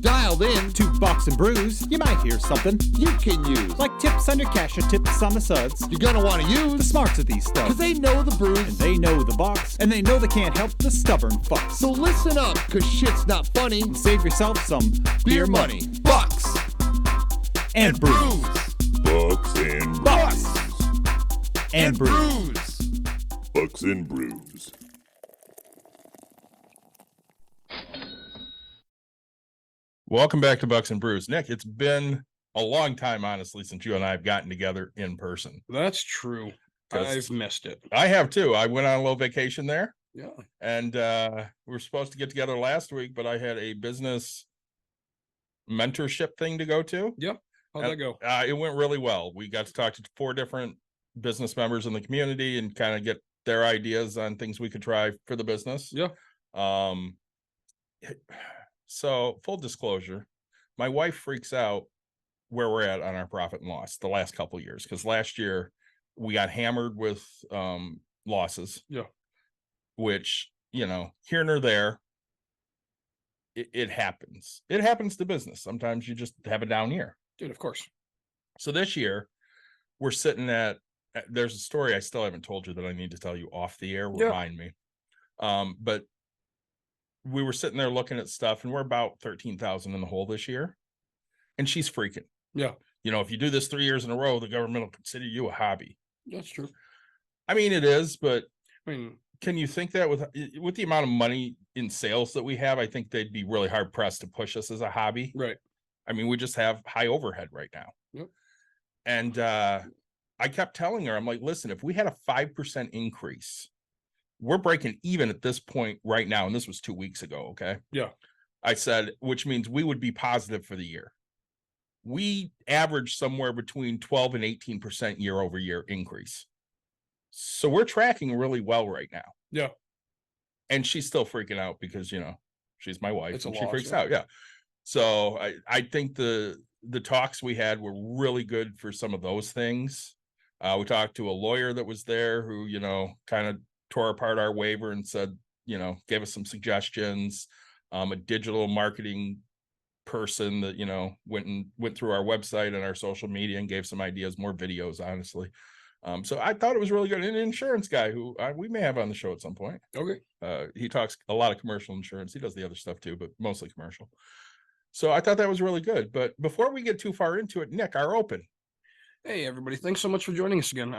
Dialed in to Bucks and Brews, you might hear something you can use. like tips on your cash or tips on the suds. You're gonna want to The use smarts of these because stuff. they know the brews. And they know the Bucks, and they know they can't help the stubborn fucks. So listen up, cause shit's not funny. And save yourself some Beer money. Bucks and brews. Bucks and Bucks and brews. brews. Bucks and Brews. Welcome back to Bucks and Brews. Nick, it's been a long time, honestly, since you and I have gotten together in person. That's true. 'Cause I've missed it. I have too. I went on a little vacation there, Yeah. and we were supposed to get together last week, but I had a business mentorship thing to go to. How'd that go? It went really well. We got to talk to 4 different business members in the community and kind of get their ideas on things we could try for the business. Yeah. So full disclosure, my wife freaks out where we're at on our profit and loss the last couple of years, because last year we got hammered with losses. Yeah. Which, here nor there, it happens. It happens to business. Sometimes you just have a down year. Dude, of course. So this year we're sitting at, there's a story I still haven't told you that I need to tell you off the air. Yeah. Remind me. But we were sitting there looking at stuff, and we're about 13,000 in the hole this year. And she's freaking. Yeah. If you do this 3 years in a row, the government will consider you a hobby. That's true. I mean, it is, but I mean, can you think that with the amount of money in sales that we have, I think they'd be really hard pressed to push us as a hobby. right. I mean, we just have high overhead right now. Yep. And I kept telling her, I'm like, listen, if we had a 5% increase, we're breaking even at this point right now. And this was 2 weeks ago. Okay. Yeah. I said, which means we would be positive for the year. We average somewhere between 12 and 18% year over year increase. So we're tracking really well right now. Yeah. And she's still freaking out because, she's my wife. It's a and she loss, freaks yeah. out. Yeah. So I think the talks we had were really good for some of those things. We talked to a lawyer that was there who, kind of tore apart our waiver and said, gave us some suggestions. A digital marketing person that, went through our website and our social media and gave some ideas, more videos, honestly. So I thought it was really good. And an insurance guy who we may have on the show at some point. Okay. He talks a lot of commercial insurance. He does the other stuff too, but mostly commercial. So I thought that was really good. But before we get too far into it, Nick, our open. Hey, everybody. Thanks so much for joining us again.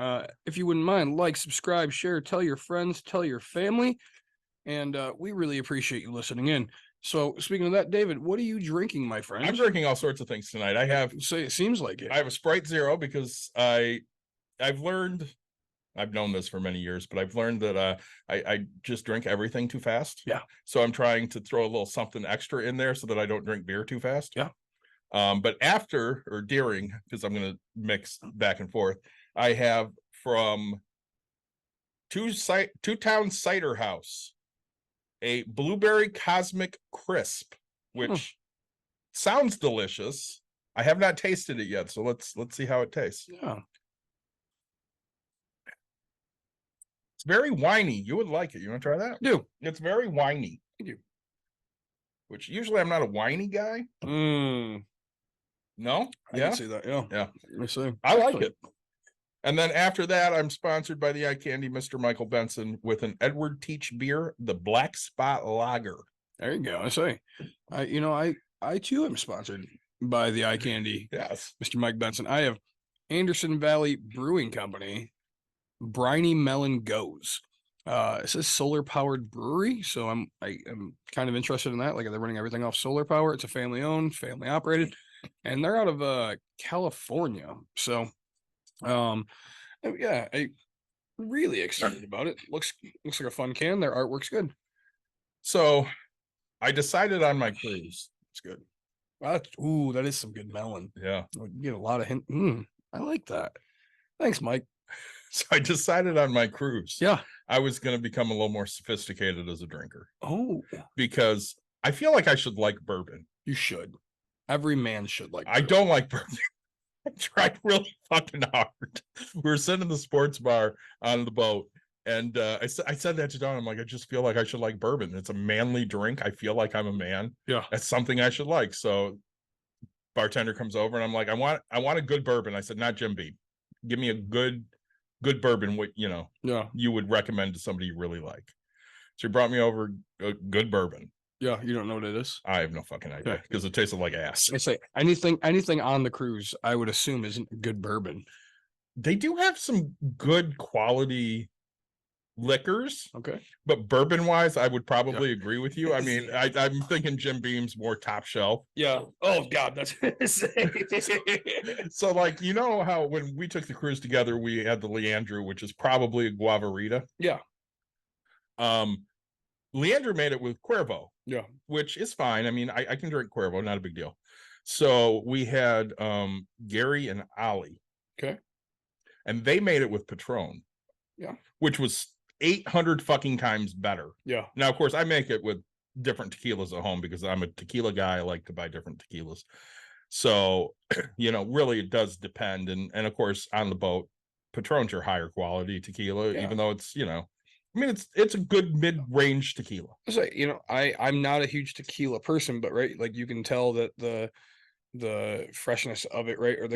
If you wouldn't mind, like, subscribe, share, tell your friends, tell your family. And we really appreciate you listening in. So speaking of that, David, what are you drinking, my friend? I'm drinking all sorts of things tonight. Say it seems like it. I have a Sprite Zero because I've learned, I've known this for many years, but I've learned that I just drink everything too fast. Yeah. So I'm trying to throw a little something extra in there so that I don't drink beer too fast. Yeah. But after or during, because I'm going to mix back and forth, I have from Two Town Cider House a blueberry cosmic crisp, which sounds delicious. I have not tasted it yet, so let's see how it tastes. Yeah. It's very winey. You would like it. You want to try that? Do. It's very winey. Thank you. Which usually I'm not a whiny guy. No? I can see that. Yeah. Yeah. Let me see. I like it. And then after that, I'm sponsored by the Eye Candy, Mr. Michael Benson, with an Edward Teach beer, the Black Spot Lager. There you go. I say. I too am sponsored by the Eye Candy, Yes. Mr. Mike Benson. I have Anderson Valley Brewing Company, Briny Melon Goes. It says solar powered brewery, so I'm kind of interested in that. Like, they're running everything off solar power. It's a family owned, family operated, and they're out of California. So, yeah, I really excited about it. Looks like a fun can. Their artwork's good. So I decided on my cruise. It's good. That is some good melon. Yeah. You get a lot of hint. I like that. Thanks, Mike. So I decided on my cruise. Yeah. I was going to become a little more sophisticated as a drinker Oh, because I feel like I should like bourbon. you should. Every man should like. I don't like bourbon. I tried really fucking hard. We were sitting in the sports bar on the boat, And I said that to Don. I'm like, I just feel like I should like bourbon. It's a manly drink. I feel like I'm a man. Yeah. That's something I should like. So bartender comes over and I'm like, I want a good bourbon. I said, not Jim Beam. Give me a good bourbon, what Yeah. you would recommend to somebody you really like. So he brought me over a good bourbon. Yeah. You don't know what it is? I have no fucking idea Yeah. because it tasted like ass. I say anything on the cruise, I would assume isn't good bourbon. They do have some good quality liquors, Okay. but bourbon wise, I would probably agree with you. I mean, I'm thinking Jim Beam's more top shelf. Yeah. Oh God, that's So like, you know how when we took the cruise together, we had the Leandro, which is probably a Guavarita. Yeah. Leandro made it with Cuervo. Yeah. Which is fine. I mean, I can drink Cuervo, not a big deal. So we had Gary and Ollie. Okay. And they made it with Patron. Yeah. Which was 800 fucking times better. Yeah. Now, of course, I make it with different tequilas at home because I'm a tequila guy. I like to buy different tequilas. So, really it does depend. And of course, on the boat, Patron's your higher quality tequila, even though it's, I mean, it's a good mid-range tequila. So, I'm not a huge tequila person, but right, like you can tell that the freshness of it, right, or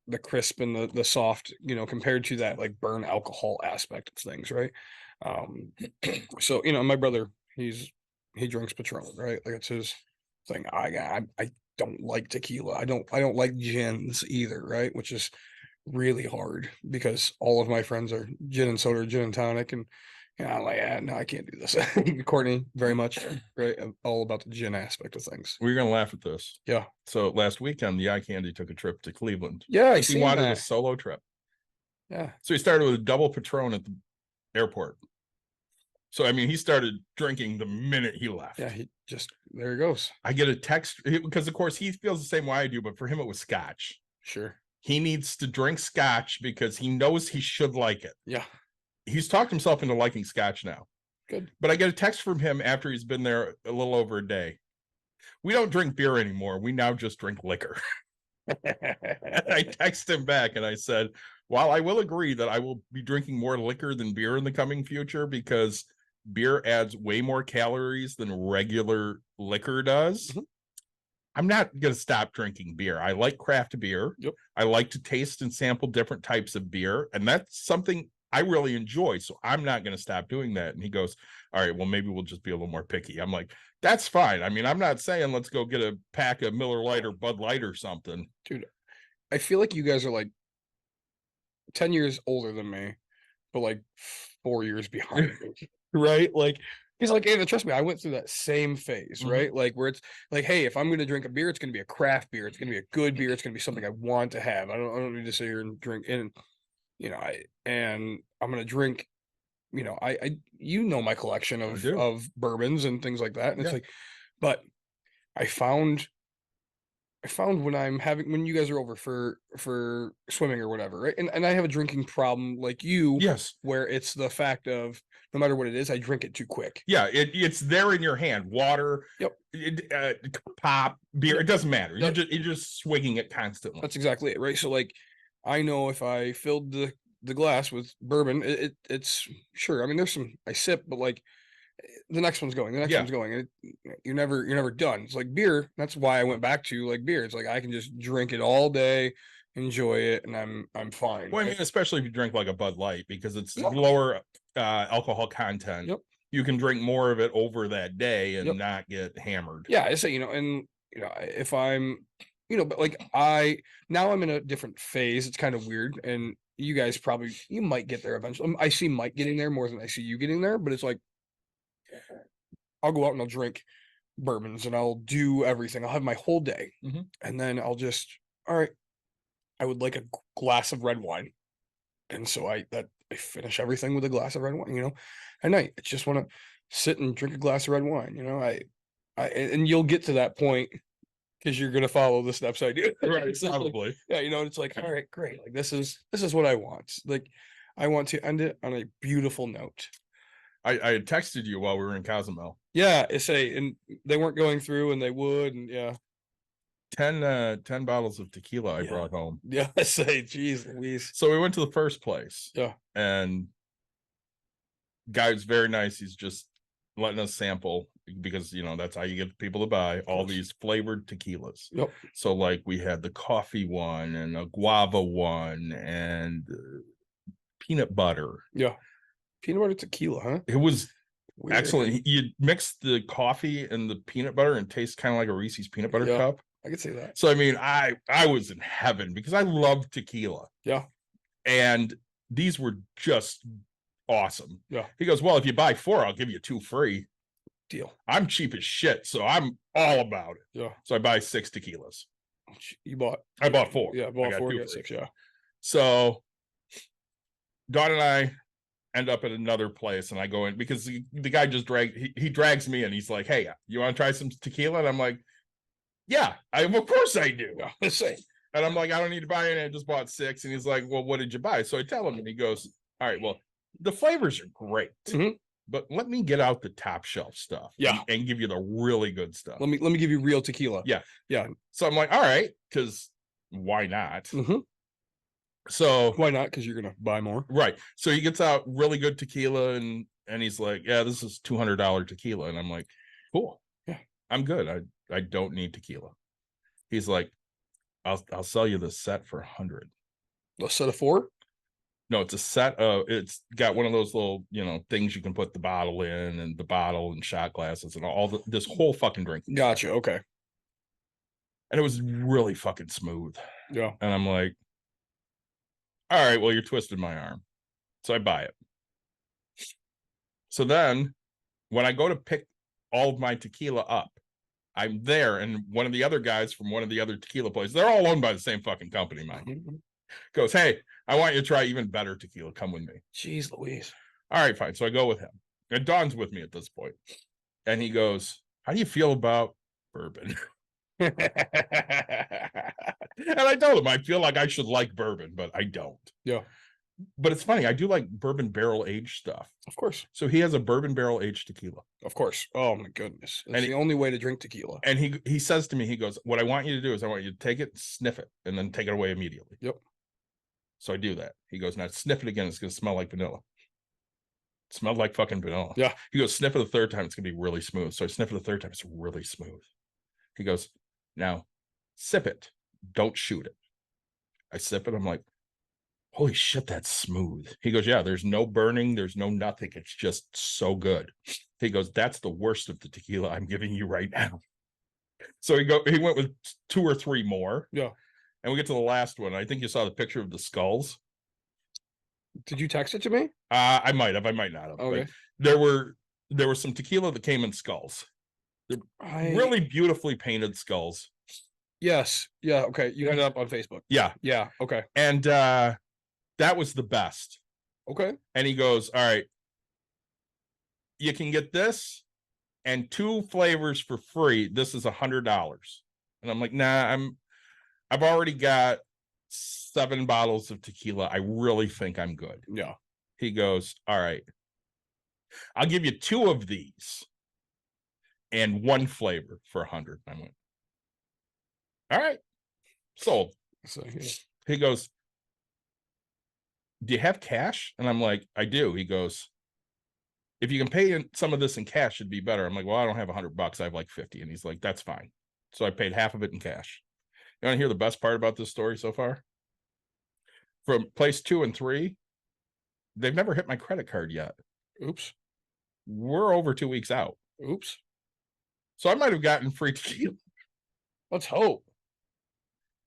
the crisp and the soft, compared to that like burn alcohol aspect of things, right? So my brother, he drinks Patron, right? Like it's his thing. I don't like tequila. I don't like gins either, right? Which is really hard because all of my friends are gin and soda, gin and tonic, and I'm like, no, I can't do this. Courtney, very much, right? I'm all about the gin aspect of things. We're gonna laugh at this. Yeah. So last weekend, the Eye Candy took a trip to Cleveland. Yeah, he wanted a solo trip. Yeah. So he started with a double Patron at the airport. So I mean, he started drinking the minute he left. Yeah, there he goes. I get a text because, of course, he feels the same way I do, but for him, it was scotch. Sure. He needs to drink scotch because he knows he should like it. Yeah. He's talked himself into liking scotch now. Good. But I get a text from him after he's been there a little over a day. We don't drink beer anymore. We now just drink liquor. I text him back and I said, while I will agree that I will be drinking more liquor than beer in the coming future because beer adds way more calories than regular liquor does, I'm not going to stop drinking beer. I like craft beer. Yep. I like to taste and sample different types of beer. And that's something I really enjoy. So I'm not going to stop doing that. And he goes, all right, well, maybe we'll just be a little more picky. I'm like, that's fine. I mean, I'm not saying let's go get a pack of Miller Lite or Bud Light or something. Dude, I feel like you guys are like 10 years older than me, but like 4 years behind me. Right? Like, he's like, hey, trust me, I went through that same phase, right? Like, where it's like, hey, if I'm going to drink a beer, it's going to be a craft beer. It's going to be a good beer. It's going to be something I want to have. I don't need to sit here and drink. And, I'm going to drink, I my collection of bourbons and things like that. And it's like, but I found when you guys are over for swimming or whatever, right? And I have a drinking problem like you, yes, where it's the fact of no matter what it is, I drink it too quick. Yeah, it's there in your hand. Water, pop, beer, it doesn't matter. You're just swigging it constantly. That's exactly it, right? So like, I know if I filled the glass with bourbon, it's sure. I mean, there's some I sip, but like the next one's going, and you're never done. It's like beer. That's why I went back to like beer. It's like I can just drink it all day, enjoy it, and I'm fine. Well, I mean, especially if you drink like a Bud Light because it's lower alcohol content. Yep. You can drink more of it over that day and not get hammered. Yeah, I say, if I'm, but like now I'm in a different phase. It's kind of weird, and you guys you might get there eventually. I see Mike getting there more than I see you getting there, but it's like I'll go out and I'll drink bourbons and I'll do everything. I'll have my whole day, and then I'll just all right. I would like a glass of red wine, and so I finish everything with a glass of red wine. At night I just want to sit and drink a glass of red wine. And you'll get to that point because you're gonna follow the steps I do. Right, So, probably. yeah, it's like, all right, great. Like this is what I want. Like I want to end it on a beautiful note. I had texted you while we were in Cozumel. Yeah, and they weren't going through, and they would, and 10 bottles of tequila I brought home. Yeah, I say, geez, Louise. So we went to the first place. Yeah. And Guy's very nice. He's just letting us sample because that's how you get people to buy all these flavored tequilas. Yep. So like we had the coffee one and a guava one and peanut butter. Yeah. Peanut butter tequila, huh? It was Weird. excellent. You mix the coffee and the peanut butter and it tastes kind of like a Reese's peanut butter Yeah. cup. I could say that. So I mean, I was in heaven because I love tequila. Yeah. And these were just awesome. Yeah. He goes, well, if you buy 4, I'll give you 2 free. Deal. I'm cheap as shit, so I'm all about it. Yeah. So I buy 6 tequilas. You bought. I bought 4. Yeah, I I bought got 4, 2 you got free. 6, yeah. So Dawn and I end up at another place, and I go in because the guy just he drags me in. He's like, hey, you want to try some tequila? And I'm like, yeah, of course I do. Yeah, the same. And I'm like, I don't need to buy any. I just bought 6. And he's like, well, what did you buy? So I tell him, and he goes, all right, well, the flavors are great, Mhm. but let me get out the top shelf stuff. Yeah. And give you the really good stuff. Let me give you real tequila. Yeah. Yeah. So I'm like, all right, because why not? Mm-hmm. So Why not? Because you're gonna buy more. right. So he gets out really good tequila and he's like, yeah, this is $200 tequila. And I'm like, cool. Yeah. I'm good. I don't need tequila. He's like, I'll sell you the set for 100. A set of 4. No, it's a set of, it's got one of those little, things you can put the bottle in and the bottle and shot glasses and all this whole fucking drink. Gotcha. Okay. And it was really fucking smooth. Yeah. And I'm like, all right, well, you're twisting my arm. So I buy it. So then when I go to pick all of my tequila up, I'm there, and one of the other guys from one of the other tequila places, they're all owned by the same fucking company, man, Mhm. goes, hey, I want you to try even better tequila. Come with me. Jeez Louise. All right, fine. So I go with him. And Don's with me at this point. And he goes, how do you feel about bourbon? And I told him I feel like I should like bourbon, but I don't. Yeah. But it's funny, I do like bourbon barrel aged stuff. Of course. So he has a bourbon barrel aged tequila. Of course. Oh my goodness. It's And the only way to drink tequila. And he says to me, he goes, what I want you to do is I want you to take it, sniff it, and then take it away immediately. Yep. So I do that. He goes, now sniff it again. It's going to smell like vanilla. It smelled like fucking vanilla. Yeah. He goes, sniff it the third time. It's going to be really smooth. So I sniff it the third time. It's really smooth. He goes, now sip it. Don't shoot it. I sip it. I'm like, holy shit, that's smooth. He goes, yeah, there's no burning. There's no nothing. It's just so good. He goes, that's the worst of the tequila I'm giving you right now. So he went with 2 or 3 more. Yeah. And we get to the last one. I think you saw the picture of the skulls. Did you text it to me? I might have. I might not have. but Okay. There were some tequila that came in skulls. Really beautifully painted skulls. Yes. Yeah. Okay. You had it up on Facebook. Yeah. Yeah. Okay. And that was the best. Okay. And he goes, all right, you can get this and 2 flavors for free. This is $100. And I'm like, nah, I've already got 7 bottles of tequila. I really think I'm good. Yeah. He goes, all right, I'll give you 2 of these and 1 flavor for 100. I went, all right, sold. So yeah. He goes, do you have cash? And I'm like, I do. He goes, if you can pay some of this in cash, it'd be better. I'm like, well, I don't have $100. I have like 50. And he's like, that's fine. So I paid half of it in cash. You want to hear the best part about this story so far? From place 2 and 3, they've never hit my credit card yet. Oops. We're over 2 weeks out. Oops. So I might have gotten free tequila. Let's hope.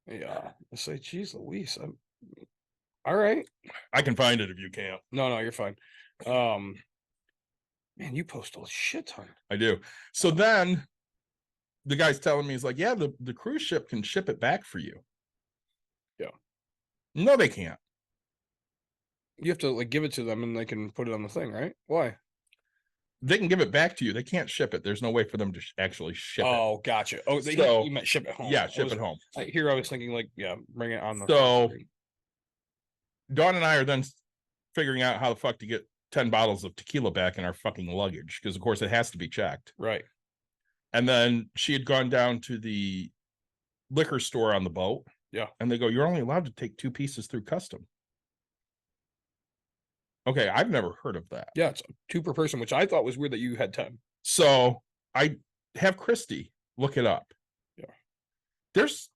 Yeah. I say, geez, Louise. All right. I can find it if you can't. No, you're fine. Man, you post a shit ton. I do. So then the guy's telling me, he's like, yeah, the cruise ship can ship it back for you. Yeah. No, they can't. You have to like give it to them and they can put it on the thing, right? Why? They can give it back to you. They can't ship it. There's no way for them to actually ship it. Oh, gotcha. Oh, So- you meant ship it home. Yeah, I ship was- it home. Here I was thinking like, yeah, bring it on the So- screen. Dawn and I are then figuring out how the fuck to get 10 bottles of tequila back in our fucking luggage, because of course it has to be checked. Right. And then she had gone down to the liquor store on the boat. Yeah. And they go, you're only allowed to take 2 pieces through custom. Okay, I've never heard of that. Yeah, it's 2 per person, which I thought was weird that you had 10. So I have Christy look it up. Yeah. There's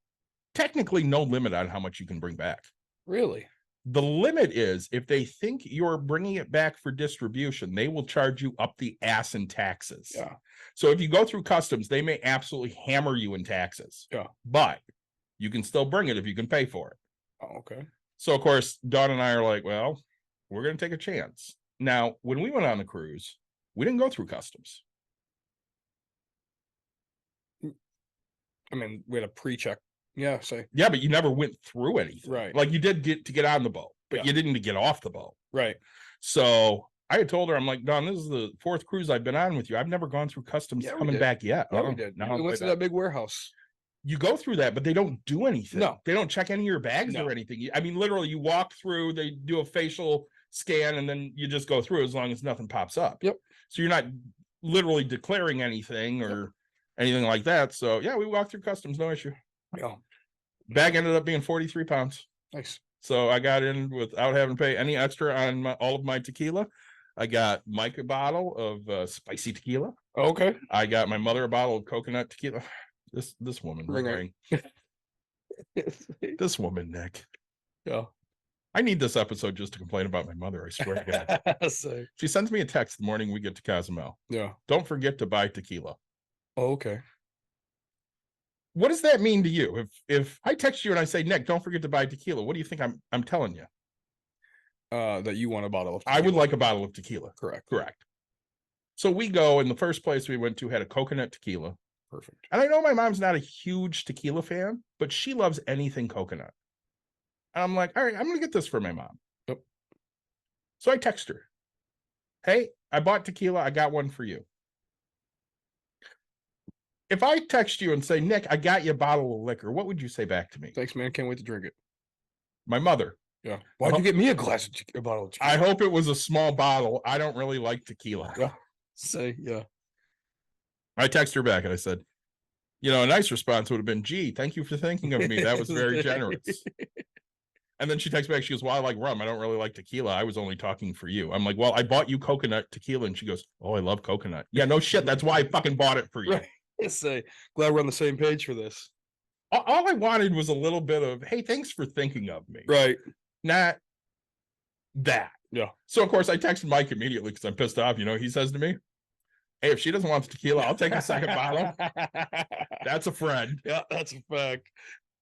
technically no limit on how much you can bring back. Really? The limit is if they think you're bringing it back for distribution, they will charge you up the ass in taxes. Yeah. So if you go through customs, they may absolutely hammer you in taxes. Yeah. But you can still bring it if you can pay for it. Oh, okay. So, of course, Dawn and I are like, well, we're going to take a chance. Now, when we went on the cruise, we didn't go through customs. I mean, we had a pre-check. Yeah, say Yeah, but you never went through anything. Right. Like you did get on the boat, but Yeah. you didn't get off the boat. right. So I had told her, I'm like, Dawn, this is the 4th cruise I've been on with you. I've never gone through customs Yeah, we coming did. back yet. Yeah, Uh-uh. we did. No, We went to that big warehouse. you go through that, but they don't do anything. No. They don't check any of your bags No. or anything. I mean, literally, you walk through, they do a facial scan, and then you just go through as long as nothing pops up. Yep. So you're not literally declaring anything or anything like that. So yeah, we walked through customs, no issue. Yeah. Bag ended up being 43 pounds. Nice. So I got in without having to pay any extra on all of my tequila. I got Mike a bottle of spicy tequila. Okay. I got my mother a bottle of coconut tequila. This woman, Ring her. ring. This woman, Nick. Yeah. I need this episode just to complain about my mother. I swear to God. Say. She sends me a text the morning we get to Cozumel. Yeah. Don't forget to buy tequila. Oh, okay. What does that mean to you? If I text you and I say, Nick, don't forget to buy tequila, what do you think I'm telling you? That you want a bottle of I would tequila. like a bottle of tequila. Correct. Correct. So we go, and the first place we went to had a coconut tequila. Perfect. And I know my mom's not a huge tequila fan, but she loves anything coconut. And I'm like, all right, I'm going to get this for my mom. Yep. So I text her, hey, I bought tequila. I got one for you. If I text you and say, Nick, I got you a bottle of liquor, what would you say back to me? Thanks, man. Can't wait to drink it. My mother. Yeah. Why'd you get me a bottle of tequila? I hope it was a small bottle. I don't really like tequila. Yeah. Say, yeah. I text her back and I said, a nice response would have been, gee, thank you for thinking of me. That was very generous. And then she texts back, she goes, well, I like rum. I don't really like tequila. I was only talking for you. I'm like, well, I bought you coconut tequila. And she goes, oh, I love coconut. Yeah, no shit. That's why I fucking bought it for you. Right. Say, glad we're on the same page for this. All I wanted was a little bit of, hey, thanks for thinking of me. Right. Not that. Yeah. So, of course, I texted Mike immediately because I'm pissed off. He says to me, hey, if she doesn't want the tequila, I'll take a second bottle. That's a friend. Yeah, that's a fact.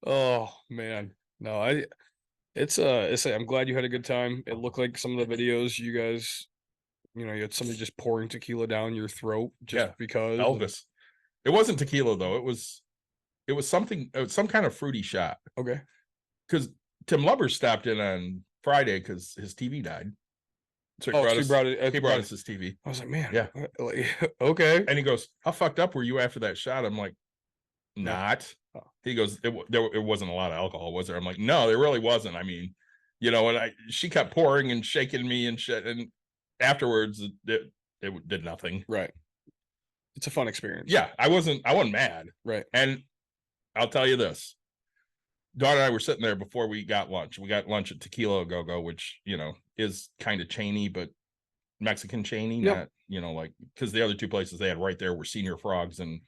Oh man. No, I'm glad you had a good time. It looked like some of the videos you guys, you had somebody just pouring tequila down your throat just Yeah, because. Elvis. It wasn't tequila though. It was something, some kind of fruity shot. Okay. Because Tim Lubbers stopped in on Friday because his TV died. So He brought us his TV. I was like, man. Yeah. Okay. And he goes, how fucked up were you after that shot? I'm like, not. Oh. He goes, it wasn't a lot of alcohol, was there? I'm like, no, there really wasn't. I mean, and she kept pouring and shaking me and shit. And afterwards, it did nothing. Right. It's a fun experience. Yeah, I wasn't mad. Right. And I'll tell you this. Dawn and I were sitting there before we got lunch. We got lunch at Tequila Go-Go, which, is kind of chainy, but Mexican chainy, Yep. not, like, because the other two places they had right there were Senior Frogs and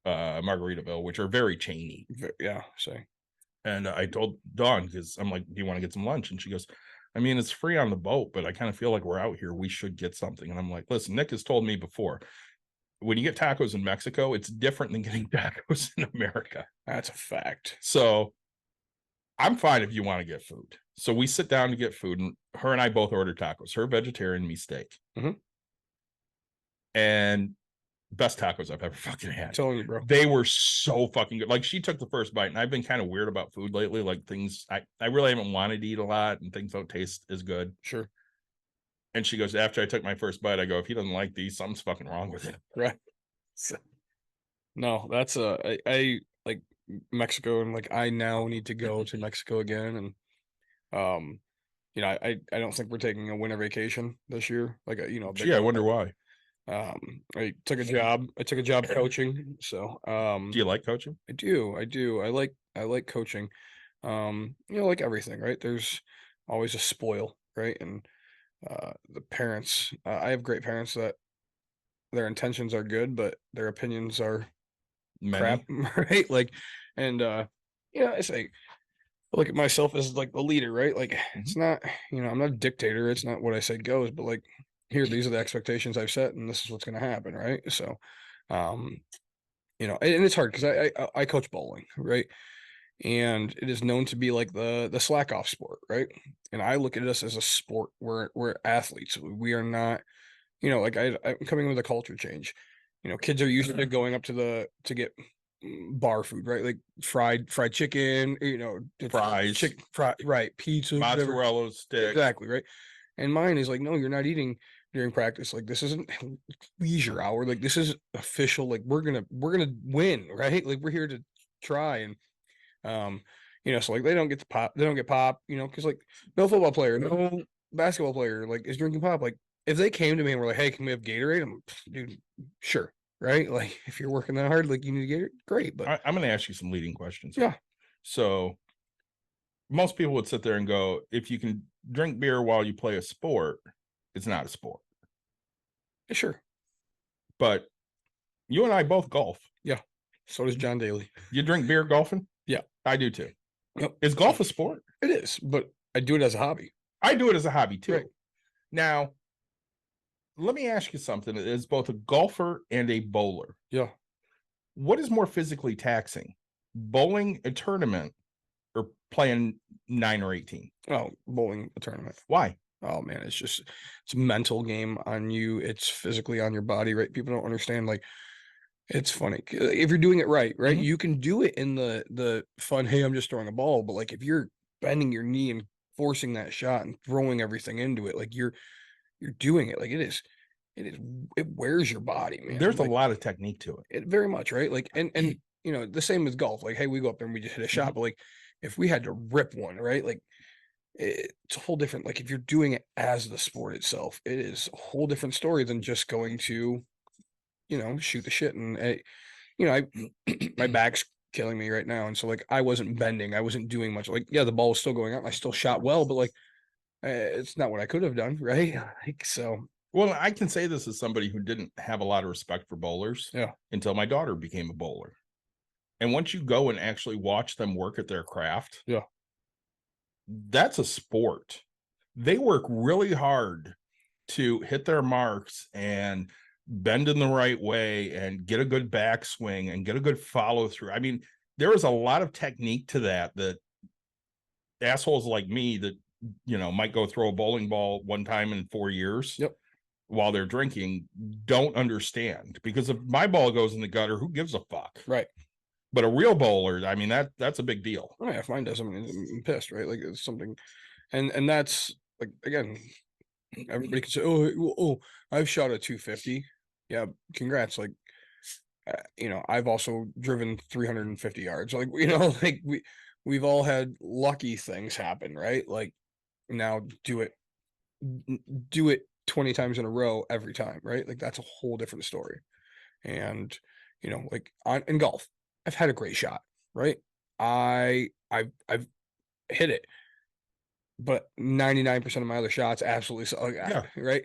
Margaritaville, which are very chainy. Yeah. Say. And I told Dawn, because I'm like, do you want to get some lunch? And she goes, I mean, it's free on the boat, but I kind of feel like we're out here. We should get something. And I'm like, listen, Nick has told me before, when you get tacos in Mexico, it's different than getting tacos in America. That's a fact. So I'm fine if you want to get food. So we sit down to get food, and her and I both ordered tacos. Her vegetarian, me steak. Mhm. And best tacos I've ever fucking had. I'm telling you, bro. They were so fucking good. Like, she took the first bite, and I've been kind of weird about food lately. Like, things I really haven't wanted to eat a lot, and things don't taste as good. Sure. And she goes, after I took my first bite, I go, if he doesn't like these, something's fucking wrong with him. Right. No, that's I like Mexico, and like I now need to go to Mexico again, and I don't think we're taking a winter vacation this year. Like a big Gee, I wonder why. I took a job coaching, so Do you like coaching? I do. I like coaching. Like everything, right? There's always a spoil, right? And the parents. I have great parents that their intentions are good, but their opinions are crap, Many. right? Like, and I say, I look at myself as like the leader, right? Like, it's not, I'm not a dictator. It's not what I say goes, but like, here, these are the expectations I've set, and this is what's going to happen, right? So, um, and it's hard because I coach bowling, right? And it is known to be like the slack off sport, right? And I look at us as a sport. We're athletes. We are not, like I'm coming with a culture change. Kids are used to going up to get bar food, right? Like fried chicken, Fries. right? Pizza, whatever. Mozzarella stick. Exactly, right. And mine is like, no, you're not eating during practice. Like, this isn't leisure hour. Like, this is official. Like, we're gonna win, right? Like, we're here to try. And so like they don't get pop, because like no football player, no basketball player like is drinking pop. Like, if they came to me and were like, hey, can we have Gatorade? I'm dude, sure, right? Like, if you're working that hard, like you need to get it, great. But I'm going to ask you some leading questions. Yeah. So most people would sit there and go, if you can drink beer while you play a sport, it's not a sport. Sure. But you and I both golf. Yeah. So does John Daly. You drink beer golfing? Yeah. I do too. Yep. Is golf a sport? It is, but I do it as a hobby. I do it as a hobby too. Right. Now, let me ask you something. As both a golfer and a bowler, Yeah. what is more physically taxing? Bowling a tournament or playing 9 or 18? Oh, bowling a tournament. Why? Oh man, it's a mental game on you. It's physically on your body, right? People don't understand. Like, it's funny if you're doing it right, Mhm. You can do it in the fun. Hey, I'm just throwing a ball, but like if you're bending your knee and forcing that shot and throwing everything into it, like you're doing it. Like it wears your body, man. There's like, a lot of technique to it. it very much, right? Like, and the same with golf. Like, hey, we go up there and we just hit a shot, but like if we had to rip one, right? Like, it's a whole different. Like, if you're doing it as the sport itself, it is a whole different story than just going to, shoot the shit. And my back's killing me right now, and so like I wasn't bending, I wasn't doing much. Like, yeah, the ball was still going out, and I still shot well, but like it's not what I could have done, right? Like, so. Well, I can say this as somebody who didn't have a lot of respect for bowlers until my daughter became a bowler. And once you go and actually watch them work at their craft, that's a sport. They work really hard to hit their marks and bend in the right way and get a good backswing and get a good follow through. I mean, there is a lot of technique to that assholes like me that, might go throw a bowling ball one time in 4 years. Yep. While they're drinking, don't understand, because if my ball goes in the gutter, who gives a fuck? Right. But a real bowler, I mean, that's a big deal. Oh yeah, if mine does, I'm pissed, right? Like, it's something, and that's like, again, everybody can say, oh, I've shot a 250. Yeah, congrats. Like, I've also driven 350 yards. Like, like we've all had lucky things happen, right? Like, now do it 20 times in a row every time, right? Like, that's a whole different story. And like in golf, I've had a great shot, right? I've hit it, but 99% of my other shots absolutely suck, right?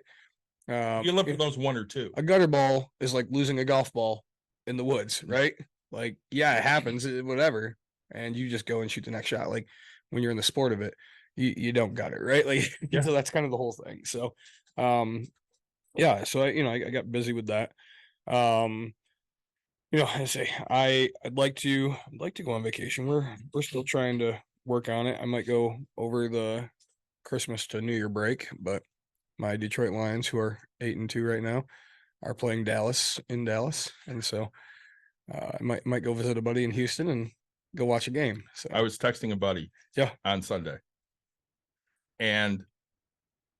You live for those 1 or 2. A gutter ball is like losing a golf ball in the woods, right? Like, yeah, it happens, whatever, and you just go and shoot the next shot. Like, when you're in the sport of it, you don't gutter, right? Like, so that's kind of the whole thing. So, so I got busy with that. I say I'd like to go on vacation. We're still trying to work on it. I might go over the Christmas to New Year break, but my Detroit Lions, who are 8-2 right now, are playing in Dallas, and so I might go visit a buddy in Houston and go watch a game. So I was texting a buddy on Sunday, and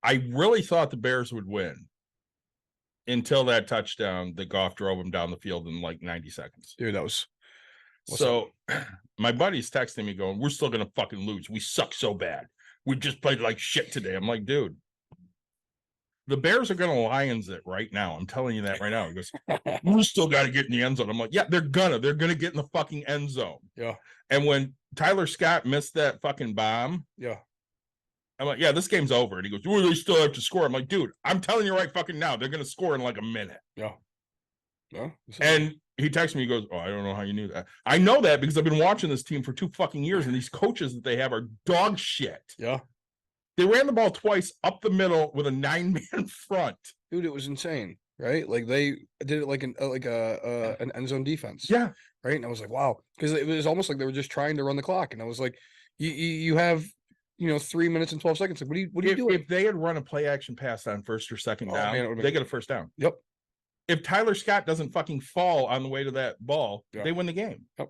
I really thought the Bears would win until that touchdown that Goff drove him down the field in like 90 seconds. Dude, that was so my buddy's texting me going, we're still gonna fucking lose. We suck so bad. We just played like shit today. I'm like, dude, the Bears are gonna Lions it right now. I'm telling you that right now. He goes, we still got to get in the end zone. I'm like, yeah, they're gonna get in the fucking end zone. Yeah. And when Tyler Scott missed that fucking bomb, I'm like, yeah, this game's over. And he goes, well, they still have to score. I'm like, dude, I'm telling you right fucking now, they're going to score in like a minute. Yeah. And he texts me, he goes, oh, I don't know how you knew that. I know that because I've been watching this team for 2 fucking years, and these coaches that they have are dog shit. Yeah. They ran the ball twice up the middle with a 9-man front. Dude, it was insane, right? Like they did it like an end zone defense. Yeah. Right. And I was like, wow. Because it was almost like they were just trying to run the clock. And I was like, you have 3 minutes and 12 seconds. Like, what are you doing? If they had run a play action pass on first or second down, man, it would've they been- get a first down. Yep. If Tyler Scott doesn't fucking fall on the way to that ball, Yeah. they win the game. Yep.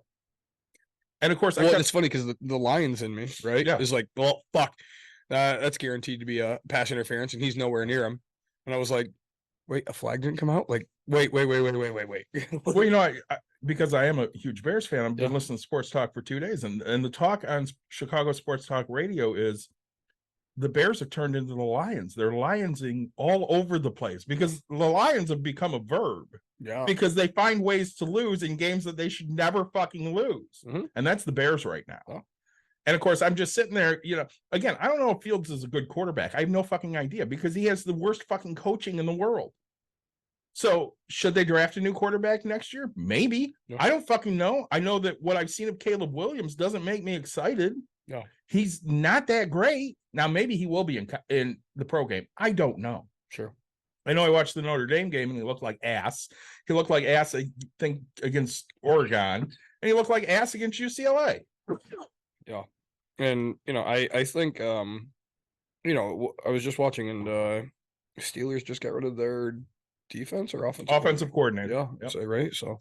And of course, Well, it's funny because the Lions in me, right? Yeah. Is like, well, fuck. That's guaranteed to be a pass interference, and he's nowhere near him. And I was like, wait, a flag didn't come out? Like, wait. well, because I am a huge Bears fan, I've been Yeah. listening to sports talk for 2 days, and the talk on Chicago Sports Talk Radio is the Bears have turned into the Lions. They're lionsing all over the place because the Lions have become a verb Yeah. because they find ways to lose in games that they should never fucking lose. Mhm. And that's the Bears right now. Yeah. And of course, I'm just sitting there, again, I don't know if Fields is a good quarterback. I have no fucking idea because he has the worst fucking coaching in the world. So should they draft a new quarterback next year? Maybe. Yeah. I don't fucking know. I know that what I've seen of Caleb Williams doesn't make me excited. Yeah. He's not that great. Now, maybe he will be in the pro game. I don't know. Sure. I know I watched the Notre Dame game and he looked like ass. He looked like ass, I think, against Oregon. And he looked like ass against UCLA. Yeah. And, I think, I was just watching and Steelers just got rid of their defense or Offensive coordinator. Yeah. Yep. So, right. So,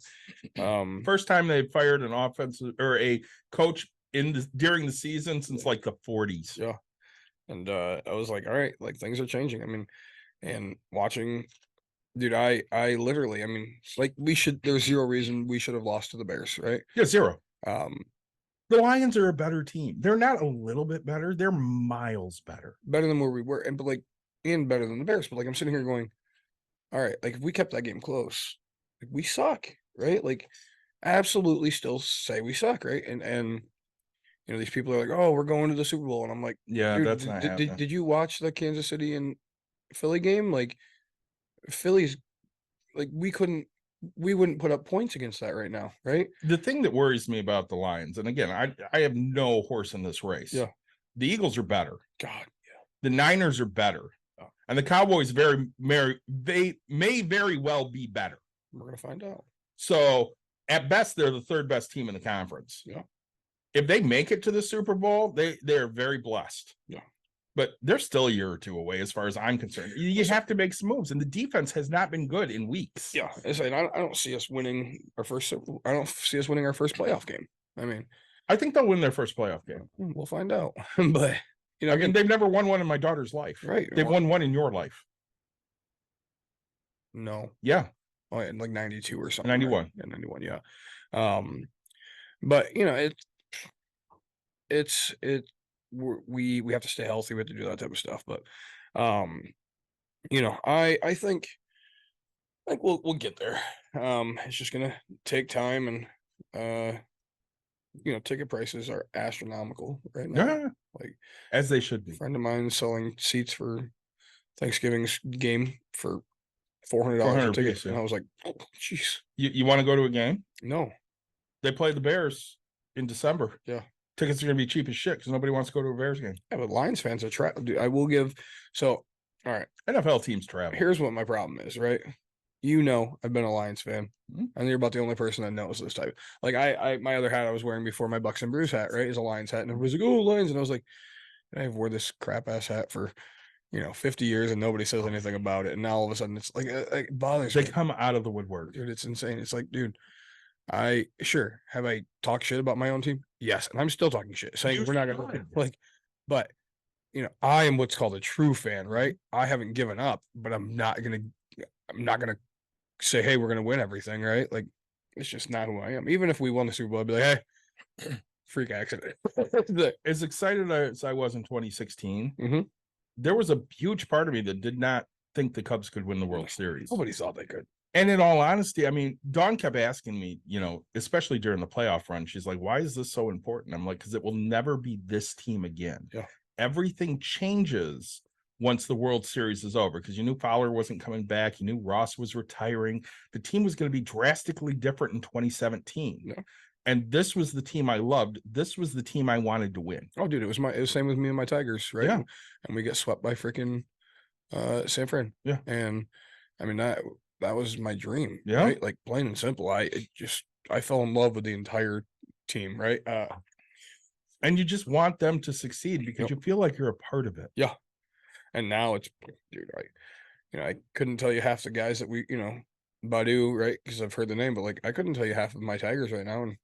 First time they fired an offensive or a coach during the season since like the 40s. Yeah. And I was like, all right, like things are changing. I mean, and watching, dude, I literally, I mean, like there's zero reason we should have lost to the Bears, right? Yeah, zero. The The Lions are a better team. They're not a little bit better. They're miles better. better than where we were, and better than the Bears. But like I'm sitting here going, all right, like if we kept that game close, like we suck, right? Like absolutely still say we suck, right? And these people are like, oh, we're going to the Super Bowl, and I'm like, Yeah, dude, that's not happening. did you watch the Kansas City and Philly game? Like Philly's, like we wouldn't put up points against that right now, right? The thing that worries me about the Lions, and again, I have no horse in this race. Yeah. The Eagles are better. God, The Niners are better. Oh. And the Cowboys they may very well be better. we're gonna find out. So at best, they're the third best team in the conference. Yeah. If they make it to the Super Bowl, they're very blessed. Yeah. But they're still a year or two away, as far as I'm concerned. You have to make some moves, and the defense has not been good in weeks. Yeah, I don't see us winning our first. I don't see us winning our first playoff game. I mean, I think they'll win their first playoff game. we'll find out. But I mean, again, they've never won one in my daughter's life. right? They've won one in your life. No, Yeah. oh, yeah, like 92 or something. 91. right? Yeah, 91. Yeah. But we have to stay healthy. We have to do that type of stuff. But I think we'll get there. It's just gonna take time, and ticket prices are astronomical right now. Yeah. Like As they should a be. friend of mine selling seats for Thanksgiving's game for $400 a $400 ticket, apiece, yeah. and I was like, oh, jeez, You want to go to a game? no. They play the Bears in December. Yeah. Tickets are going to be cheap as shit because nobody wants to go to a Bears game. Yeah, but Lions fans are dude, I will give. So, all right, NFL teams travel. here's what my problem is, right? I've been a Lions fan, Mhm. and you're about the only person that knows this type. Like my other hat I was wearing before, my Bucks and Brews hat, right, is a Lions hat, and everybody's like, "Oh, Lions," and I was like, I've wore this crap ass hat for 50 years, and nobody says anything about it, and now all of a sudden it's like it bothers They me, come out of the woodwork. dude. It's insane. It's like, dude, have I talked shit about my own team? Yes, and I'm still talking shit, saying You we're not gonna should. but I am what's called a true fan, right? I haven't given up, but I'm not gonna say, hey, we're gonna win everything, right? Like it's just not who I am. Even if we won the Super Bowl, I'd be like, hey, freak accident. As excited as I was in 2016, Mhm. there was a huge part of me that did not think the Cubs could win the World Series. Nobody thought they could. And in all honesty, I mean, Dawn kept asking me, especially during the playoff run, she's like, why is this so important? I'm like, because it will never be this team again. Yeah. everything changes once the World Series is over, because you knew Fowler wasn't coming back. You knew Ross was retiring. The team was going to be drastically different in 2017. Yeah. And this was the team I loved. This was the team I wanted to win. Oh, dude, it was same with me and my Tigers, right? Yeah. And we get swept by freaking San Fran. Yeah. And I mean that was my dream. Yeah. Right? Like plain and simple. I fell in love with the entire team, right? And you just want them to succeed because Yep. you feel like you're a part of it. Yeah. And now it's, dude, I couldn't tell you half the guys that we, Badu, right? Because I've heard the name, but like I couldn't tell you half of my Tigers right now, and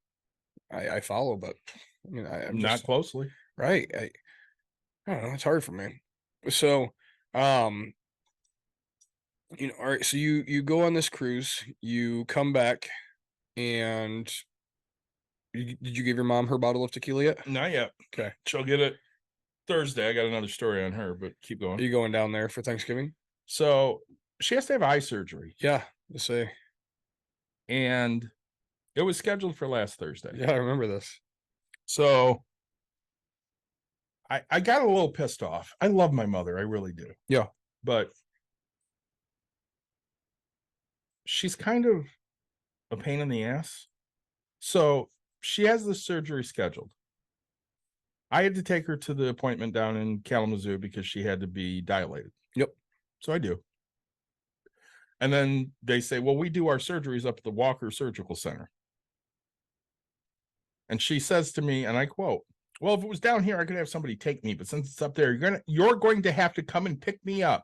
I follow, but I mean I'm Not just, closely. right. I don't know. It's hard for me. So, all right. So you go on this cruise, you come back, and did you give your mom her bottle of tequila yet? Not yet. Okay. She'll get it Thursday. I got another story on her, but keep Are going. you going down there for Thanksgiving? So she has to have eye surgery, Yeah. To say, and it was scheduled for last Thursday. yeah, I remember this. So I got a little pissed off. I love my mother. I really do. Yeah. But she's kind of a pain in the ass. So she has this surgery scheduled. I had to take her to the appointment down in Kalamazoo because she had to be dilated. Yep. So I do. And then they say, well, we do our surgeries up at the Walker Surgical Center. And she says to me, and I quote, well, if it was down here, I could have somebody take me. But since it's up there, you're going to have to come and pick me up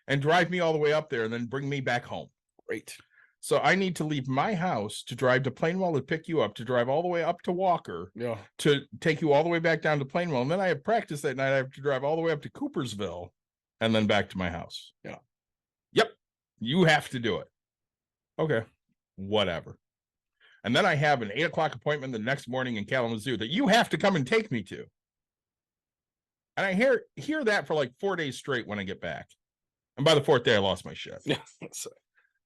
and drive me all the way up there and then bring me back home. Great. So I need to leave my house to drive to Plainwell to pick you up, to drive all the way up to Walker, Yeah. to take you all the way back down to Plainwell. And then I have practice that night. I have to drive all the way up to Coopersville and then back to my house. Yeah. Yep. You have to do it. Okay. Whatever. And then I have an 8:00 appointment the next morning in Kalamazoo that you have to come and take me to. And I hear that for like 4 days straight when I get back. And by the fourth day, I lost my shit. Yeah.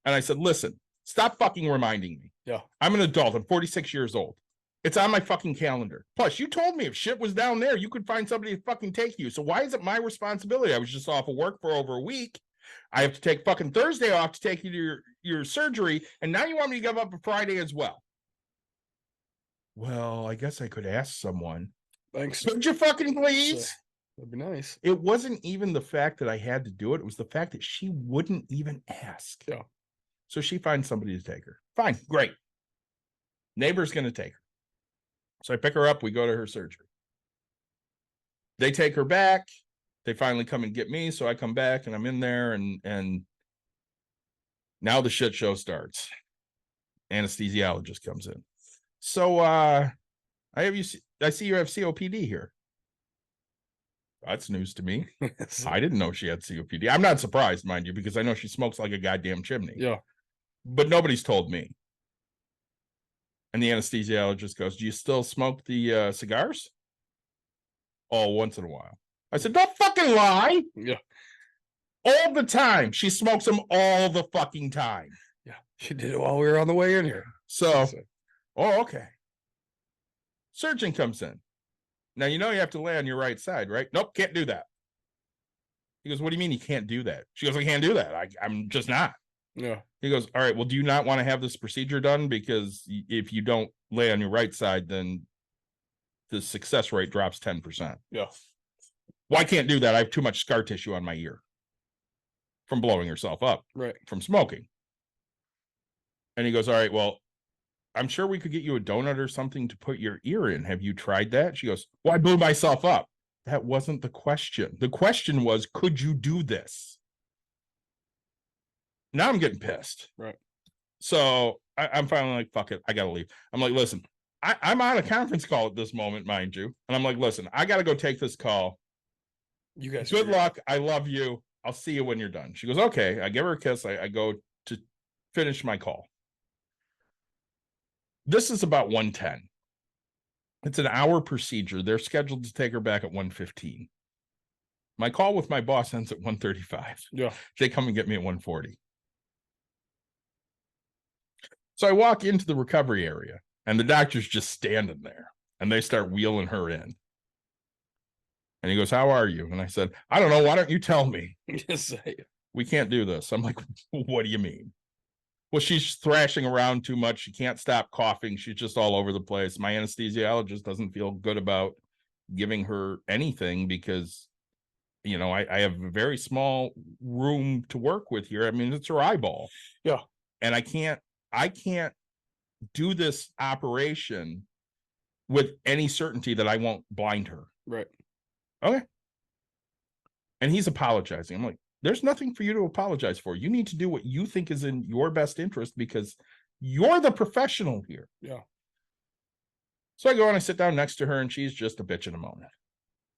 And I said, listen, stop fucking reminding me. Yeah. I'm an adult. I'm 46 years old. It's on my fucking calendar. Plus, you told me if shit was down there, you could find somebody to fucking take you. So why is it my responsibility? I was just off of work for over a week. I have to take fucking Thursday off to take you to your surgery. And now you want me to give up a Friday as well. Well, I guess I could ask someone. Thanks. Could you fucking please? That'd be nice. It wasn't even the fact that I had to do it. It was the fact that she wouldn't even ask. Yeah. So she finds somebody to take her. Fine. Great. Neighbor's going to take her. So I pick her up. We go to her surgery. They take her back. They finally come and get me. So I come back and I'm in there and now the shit show starts. Anesthesiologist comes in. So I see you have COPD here. That's news to me. I didn't know she had COPD. I'm not surprised, mind you, because I know she smokes like a goddamn chimney. Yeah. But nobody's told me. And the anesthesiologist goes, do you still smoke the cigars? Oh, once in a while. I said, don't fucking lie. Yeah. All the time. She smokes them all the fucking time. Yeah. She did it while we were on the way in here. So, oh, okay. Surgeon comes in. Now, you have to lay on your right side, right? Nope, can't do that. He goes, what do you mean you can't do that? She goes, I can't do that. I'm just not. Yeah. He goes, all right, well, do you not want to have this procedure done? Because if you don't lay on your right side, then the success rate drops 10%. Yeah. Well, I can't do that. I have too much scar tissue on my ear from blowing herself up Right. from smoking. And he goes, all right, well, I'm sure we could get you a donut or something to put your ear in. Have you tried that? She goes, well, I blew myself up. That wasn't the question. The question was, could you do this? Now I'm getting pissed. Right. So I'm finally like, fuck it. I got to leave. I'm like, listen, I'm on a conference call at this moment, mind you. And I'm like, listen, I got to go take this call. You guys. Good luck. I love you. I'll see you when you're done. She goes, okay. I give her a kiss. I go to finish my call. This is about 1:10. It's an hour procedure. They're scheduled to take her back at 1:15. My call with my boss ends at 1:35. Yeah. They come and get me at 1:40. So I walk into the recovery area and the doctor's just standing there and they start wheeling her in. And he goes, how are you? And I said, I don't know. Why don't you tell me? Just say it. We can't do this. I'm like, what do you mean? Well, she's thrashing around too much. She can't stop coughing. She's just all over the place. My anesthesiologist doesn't feel good about giving her anything because, you know, I have a very small room to work with here. I mean, it's her eyeball. Yeah. And I can't do this operation with any certainty that I won't blind her. Right. Okay. And he's apologizing. I'm like, there's nothing for you to apologize for. You need to do what you think is in your best interest because you're the professional here. Yeah. So I go and I sit down next to her and she's just a bitch in a moaning.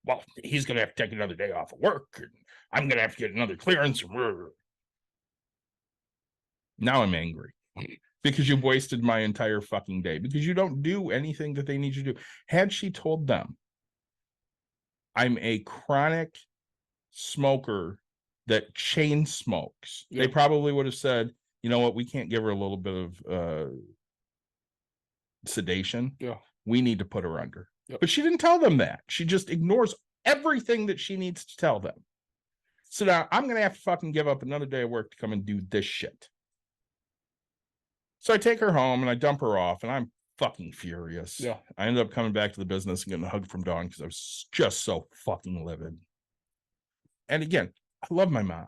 Well, he's going to have to take another day off of work. And I'm going to have to get another clearance. Now I'm angry because you've wasted my entire fucking day because you don't do anything that they need you to do. Had she told them I'm a chronic smoker that chain smokes, they probably would have said, you know what, we can't give her a little bit of sedation. Yeah. We need to put her under. Yep. But she didn't tell them that. She just ignores everything that she needs to tell them. So now I'm going to have to fucking give up another day of work to come and do this shit. So I take her home and I dump her off and I'm fucking furious. Yeah. I ended up coming back to the business and getting a hug from Dawn because I was just so fucking livid. And again, I love my mom,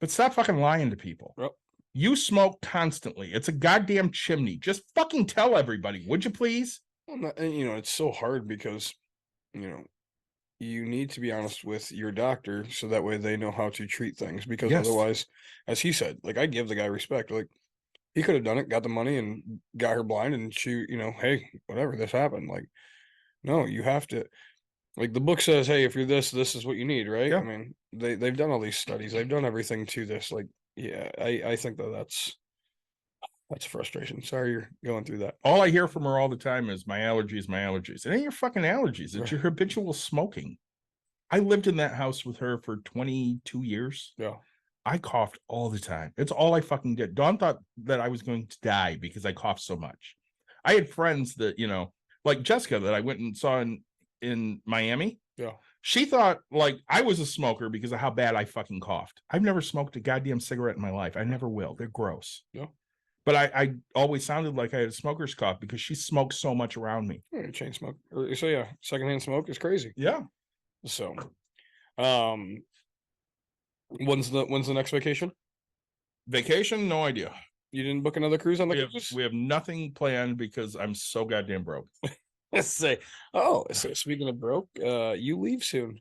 but stop fucking lying to people. Yep. You smoke constantly. It's a goddamn chimney. Just fucking tell everybody, would you please? Well, and, you know, it's so hard because, you know, you need to be honest with your doctor so that way they know how to treat things because Yes. otherwise, as he said, like I give the guy respect. Like he could have done it, got the money and got her blind and she, you know, hey, whatever, this happened. Like, no, you have to, like the book says, hey, if you're this is what you need, right? Yeah. I mean, they've done all these studies, they've done everything to this. Like, yeah, I think that's a frustration. Sorry you're going through that. All I hear from her all the time is my allergies, my allergies. It ain't your fucking allergies. It's your habitual smoking. I lived in that house with her for 22 years. Yeah. I coughed all the time. It's all I fucking did. Dawn thought that I was going to die because I coughed so much. I had friends that, you know, like Jessica that I went and saw in Miami. Yeah. She thought like I was a smoker because of how bad I fucking coughed. I've never smoked a goddamn cigarette in my life. I never will. They're gross. Yeah. But I always sounded like I had a smoker's cough because she smoked so much around me. Yeah, chain smoke. So yeah, secondhand smoke is crazy. Yeah. So, when's the next vacation? Vacation? No idea. You didn't book another cruise on the cruise? We have nothing planned because I'm so goddamn broke. Let's say. Oh, so speaking of broke, you leave soon.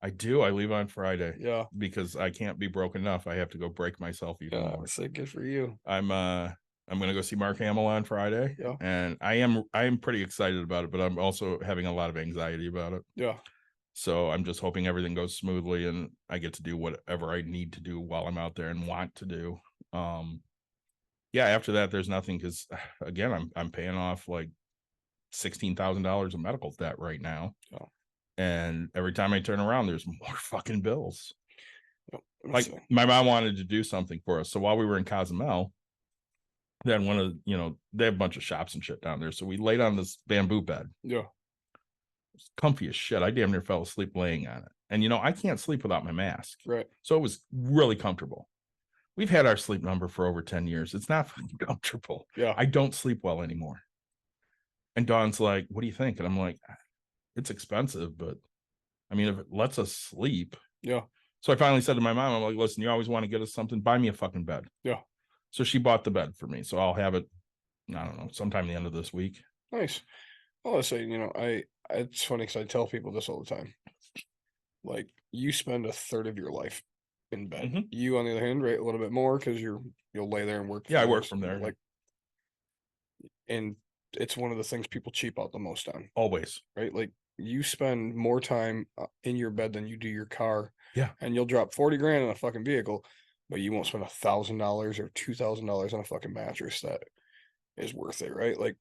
I do. I leave on Friday Yeah. because I can't be broke enough. I have to go break myself even more. Say good for you. I'm gonna go see Mark Hamill on Friday. Yeah. And I am pretty excited about it, but I'm also having a lot of anxiety about it. Yeah. So I'm just hoping everything goes smoothly and I get to do whatever I need to do while I'm out there and want to do. Yeah, after that, there's nothing because again, I'm paying off like $16,000 of medical debt right now. Oh. And every time I turn around, there's more fucking bills. Yep. Like my mom wanted to do something for us. So while we were in Cozumel, then one of they have a bunch of shops and shit down there. So we laid on this bamboo bed. Yeah. It's comfy as shit. I damn near fell asleep laying on it. And I can't sleep without my mask. Right. So it was really comfortable. We've had our sleep number for over 10 years. It's not fucking comfortable. Yeah. I don't sleep well anymore. And Dawn's like, what do you think? And I'm like, it's expensive, but I mean, if it lets us sleep. Yeah. So I finally said to my mom, I'm like, listen, you always want to get us something, buy me a fucking bed. Yeah. So she bought the bed for me. So I'll have it, I don't know, sometime the end of this week. Nice. Well, I say, it's funny because I tell people this all the time. Like, you spend a third of your life in bed. Mhm. You, on the other hand, right, a little bit more because you'll lay there and work. Yeah, I work hours, from there. Like, and it's one of the things people cheap out the most on, Always. right? Like, you spend more time in your bed than you do your car. Yeah. And you'll drop 40 grand on a fucking vehicle, but you won't spend $1,000 or $2,000 on a fucking mattress that is worth it, right? Like,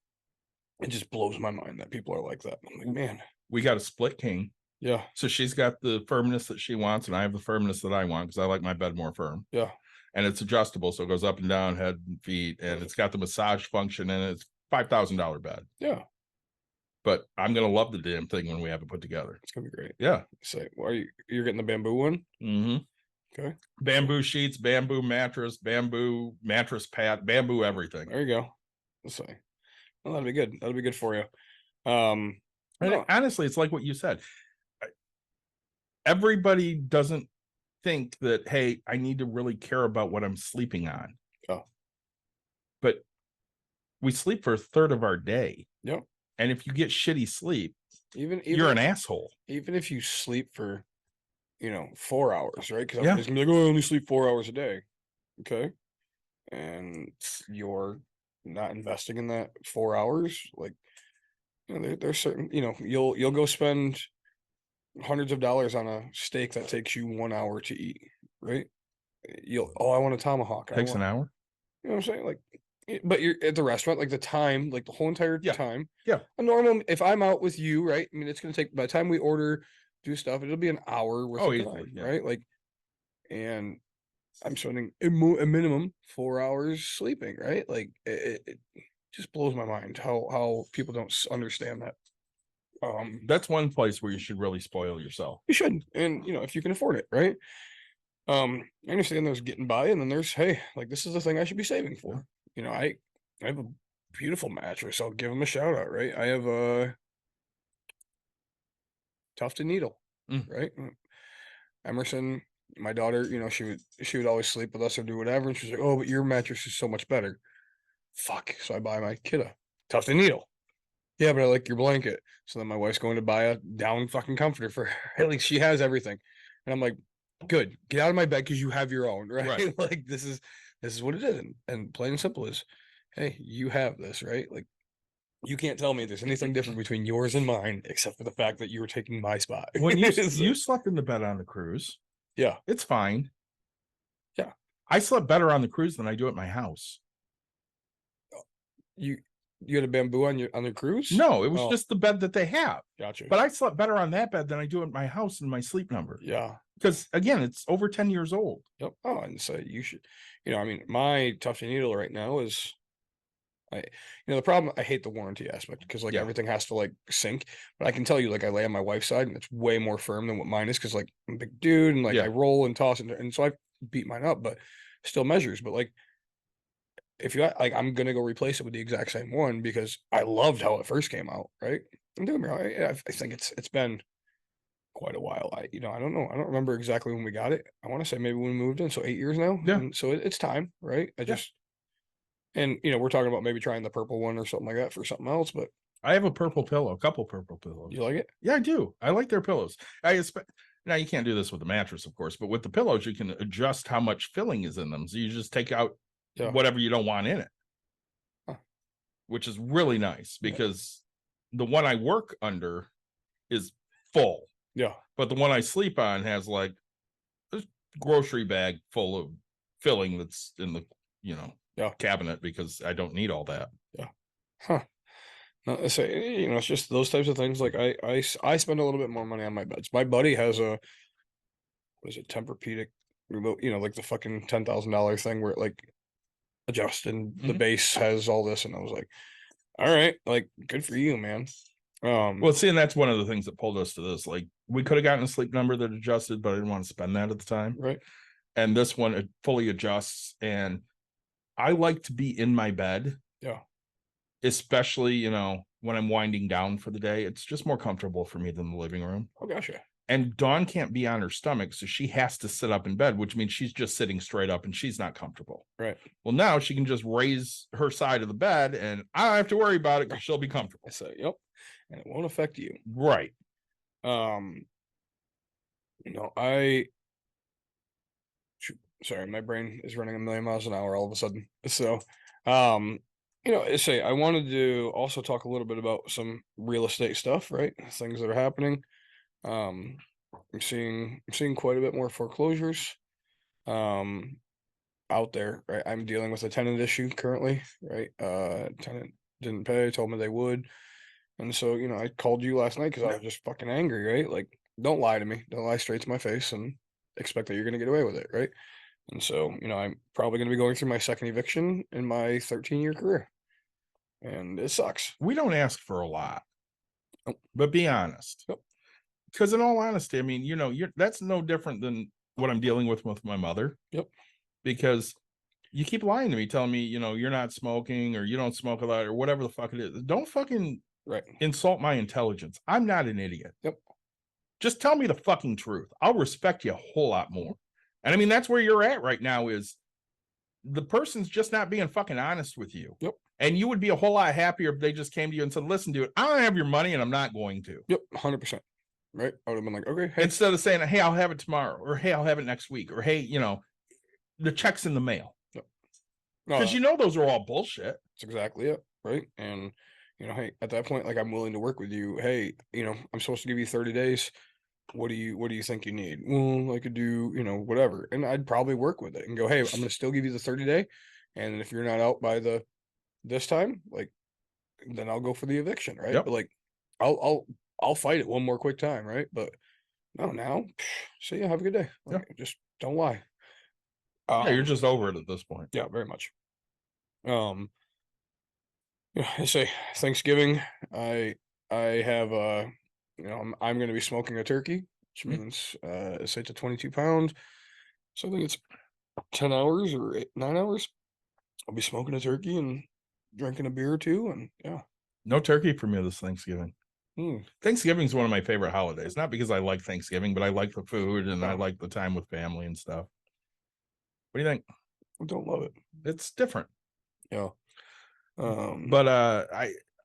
it just blows my mind that people are like that. I'm like, man. We got a split king. Yeah. So she's got the firmness that she wants, and I have the firmness that I want because I like my bed more firm. Yeah. And it's adjustable, so it goes up and down, head and feet, and it's got the massage function, and it's $5,000 bed. Yeah. but I'm gonna love the damn thing when we have it put together. It's gonna be great. Yeah. Say, well, you're getting the bamboo one? Mm-hmm. Okay. Bamboo sheets, bamboo mattress, bamboo mattress pad, bamboo everything. There you go. Let's say, well, that'll be good. That'll be good for you. And no, honestly, it's like what you said. Everybody doesn't think that, hey, I need to really care about what I'm sleeping on. Oh. But we sleep for a third of our day. Yep. And if you get shitty sleep, even you're an asshole. Even if you sleep for, 4 hours, right? Because Yeah. everybody's gonna be like, oh, I only sleep 4 hours a day. Okay. And you're not investing in that 4 hours. Like, there's certain, you'll go spend hundreds of dollars on a steak that takes you 1 hour to eat, right? I want a tomahawk. Takes an hour. You know what I'm saying? Like, but you're at the restaurant, like the time, like the whole entire Yeah. time. Yeah. A normal, if I'm out with you, right? I mean, it's going to take, by the time we order, do stuff, it'll be an hour worth of easily, time, yeah. right? Like, and I'm spending a minimum 4 hours sleeping, right? Like, it just blows my mind how people don't understand that. That's one place where you should really spoil yourself. You should, and if you can afford it, right? I understand there's getting by, and then there's, hey, like, this is the thing I should be saving for. I have a beautiful mattress. I'll give them a shout out, right? I have a Tufted Needle, right? Emerson, my daughter, she would always sleep with us or do whatever, and she's like, oh, but your mattress is so much better. Fuck. So I buy my kid a Tufted Needle. Yeah, but I like your blanket. So then my wife's going to buy a down fucking comforter for her. Like, she has everything. And I'm like, good, get out of my bed because you have your own, right? Right. Like, this is what it is. And plain and simple is, hey, you have this, right? Like, you can't tell me there's anything different between yours and mine, except for the fact that you were taking my spot. When you So- you slept in the bed on the cruise, yeah. it's fine. Yeah. I slept better on the cruise than I do at my house. You had a bamboo on your cruise? No, it was Oh. just the bed that they have. Gotcha. But I slept better on that bed than I do at my house in my sleep number. yeah. Because again, it's over 10 years old. Yep. Oh, and so you should, I mean, my Tufted Needle right now is, the problem, I hate the warranty aspect because like Yeah. everything has to like sync. But I can tell you, like, I lay on my wife's side and it's way more firm than what mine is because like I'm a big dude and like Yeah. I roll and toss and so I beat mine up, but still measures. But like, if you like, I'm gonna go replace it with the exact same one because I loved how it first came out, right? And don't get me wrong, I think it's been quite a while. I don't know. I don't remember exactly when we got it. I want to say maybe when we moved in, so 8 years now. Yeah. And so it's time, right? Yeah. And we're talking about maybe trying the purple one or something like that for something else. But I have a purple pillow, a couple purple pillows. you like it? Yeah, I do. I like their pillows. Now you can't do this with the mattress, of course, but with the pillows, you can adjust how much filling is in them. So you just take out Yeah. whatever you don't want in it, Huh. which is really nice Yeah. because the one I work under is full, Yeah. but the one I sleep on has like a grocery bag full of filling that's in the Yeah. cabinet because I don't need all that. Huh. No, I say, it's just those types of things. Like I spend a little bit more money on my beds. My buddy has a, what is it, Tempur-Pedic remote, like the fucking $10,000 thing where it like adjusts and the Mhm. base has all this. And I was like, all right, like, good for you, man. Well, see, and that's one of the things that pulled us to this. Like, we could have gotten a sleep number that adjusted, but I didn't want to spend that at the time. right. And this one, it fully adjusts. And I like to be in my bed. Yeah. Especially, when I'm winding down for the day. It's just more comfortable for me than the living room. Oh, gotcha. And Dawn can't be on her stomach, so she has to sit up in bed, which means she's just sitting straight up and she's not comfortable. Right. Well, now she can just raise her side of the bed and I don't have to worry about it because she'll be comfortable. I say, yep. And it won't affect you. Right. Sorry, my brain is running a million miles an hour all of a sudden. So, say I wanted to also talk a little bit about some real estate stuff, right? Things that are happening. I'm seeing quite a bit more foreclosures out there, right? I'm dealing with a tenant issue currently, right? Tenant didn't pay, told me they would. And so, I called you last night because I was just fucking angry, right? Like, don't lie to me. Don't lie straight to my face and expect that you're going to get away with it, right? And so, I'm probably going to be going through my second eviction in my 13-year career. And it sucks. We don't ask for a lot. Nope. But be honest. Yep. Because in all honesty, I mean, that's no different than what I'm dealing with my mother. Yep. Because you keep lying to me, telling me, you're not smoking or you don't smoke a lot or whatever the fuck it is. Don't fucking Right. insult my intelligence. I'm not an idiot. Yep. Just tell me the fucking truth. I'll respect you a whole lot more. And I mean, that's where you're at right now is the person's just not being fucking honest with you. Yep. And you would be a whole lot happier if they just came to you and said, listen, dude, I don't have your money and I'm not going to. Yep. 100%. Right. I would have been like, okay. Hey. Instead of saying, hey, I'll have it tomorrow, or hey, I'll have it next week, or hey, the check's in the mail. Yep. Because those are all bullshit. That's exactly it. Right. And, hey, at that point, like I'm willing to work with you. Hey, I'm supposed to give you 30 days. What do you think you need? Well, I could do, whatever. And I'd probably work with it and go, hey, I'm going to still give you the 30-day. And if you're not out by this time, like, then I'll go for the eviction. Right. Yep. But like, I'll fight it one more quick time. Right. But no, now see you, have a good day. Like, just don't lie. Yeah, you're just over it at this point. Yeah, very much. Yeah, I say Thanksgiving. I have I'm going to be smoking a turkey, which means it's 8 to 22 pounds. So I think it's 10 hours or 9 hours. I'll be smoking a turkey and drinking a beer or two, and yeah. No turkey for me this Thanksgiving. Mm. Thanksgiving is one of my favorite holidays. Not because I like Thanksgiving, but I like the food and I like the time with family and stuff. What do you think? I don't love it. It's different. Yeah. But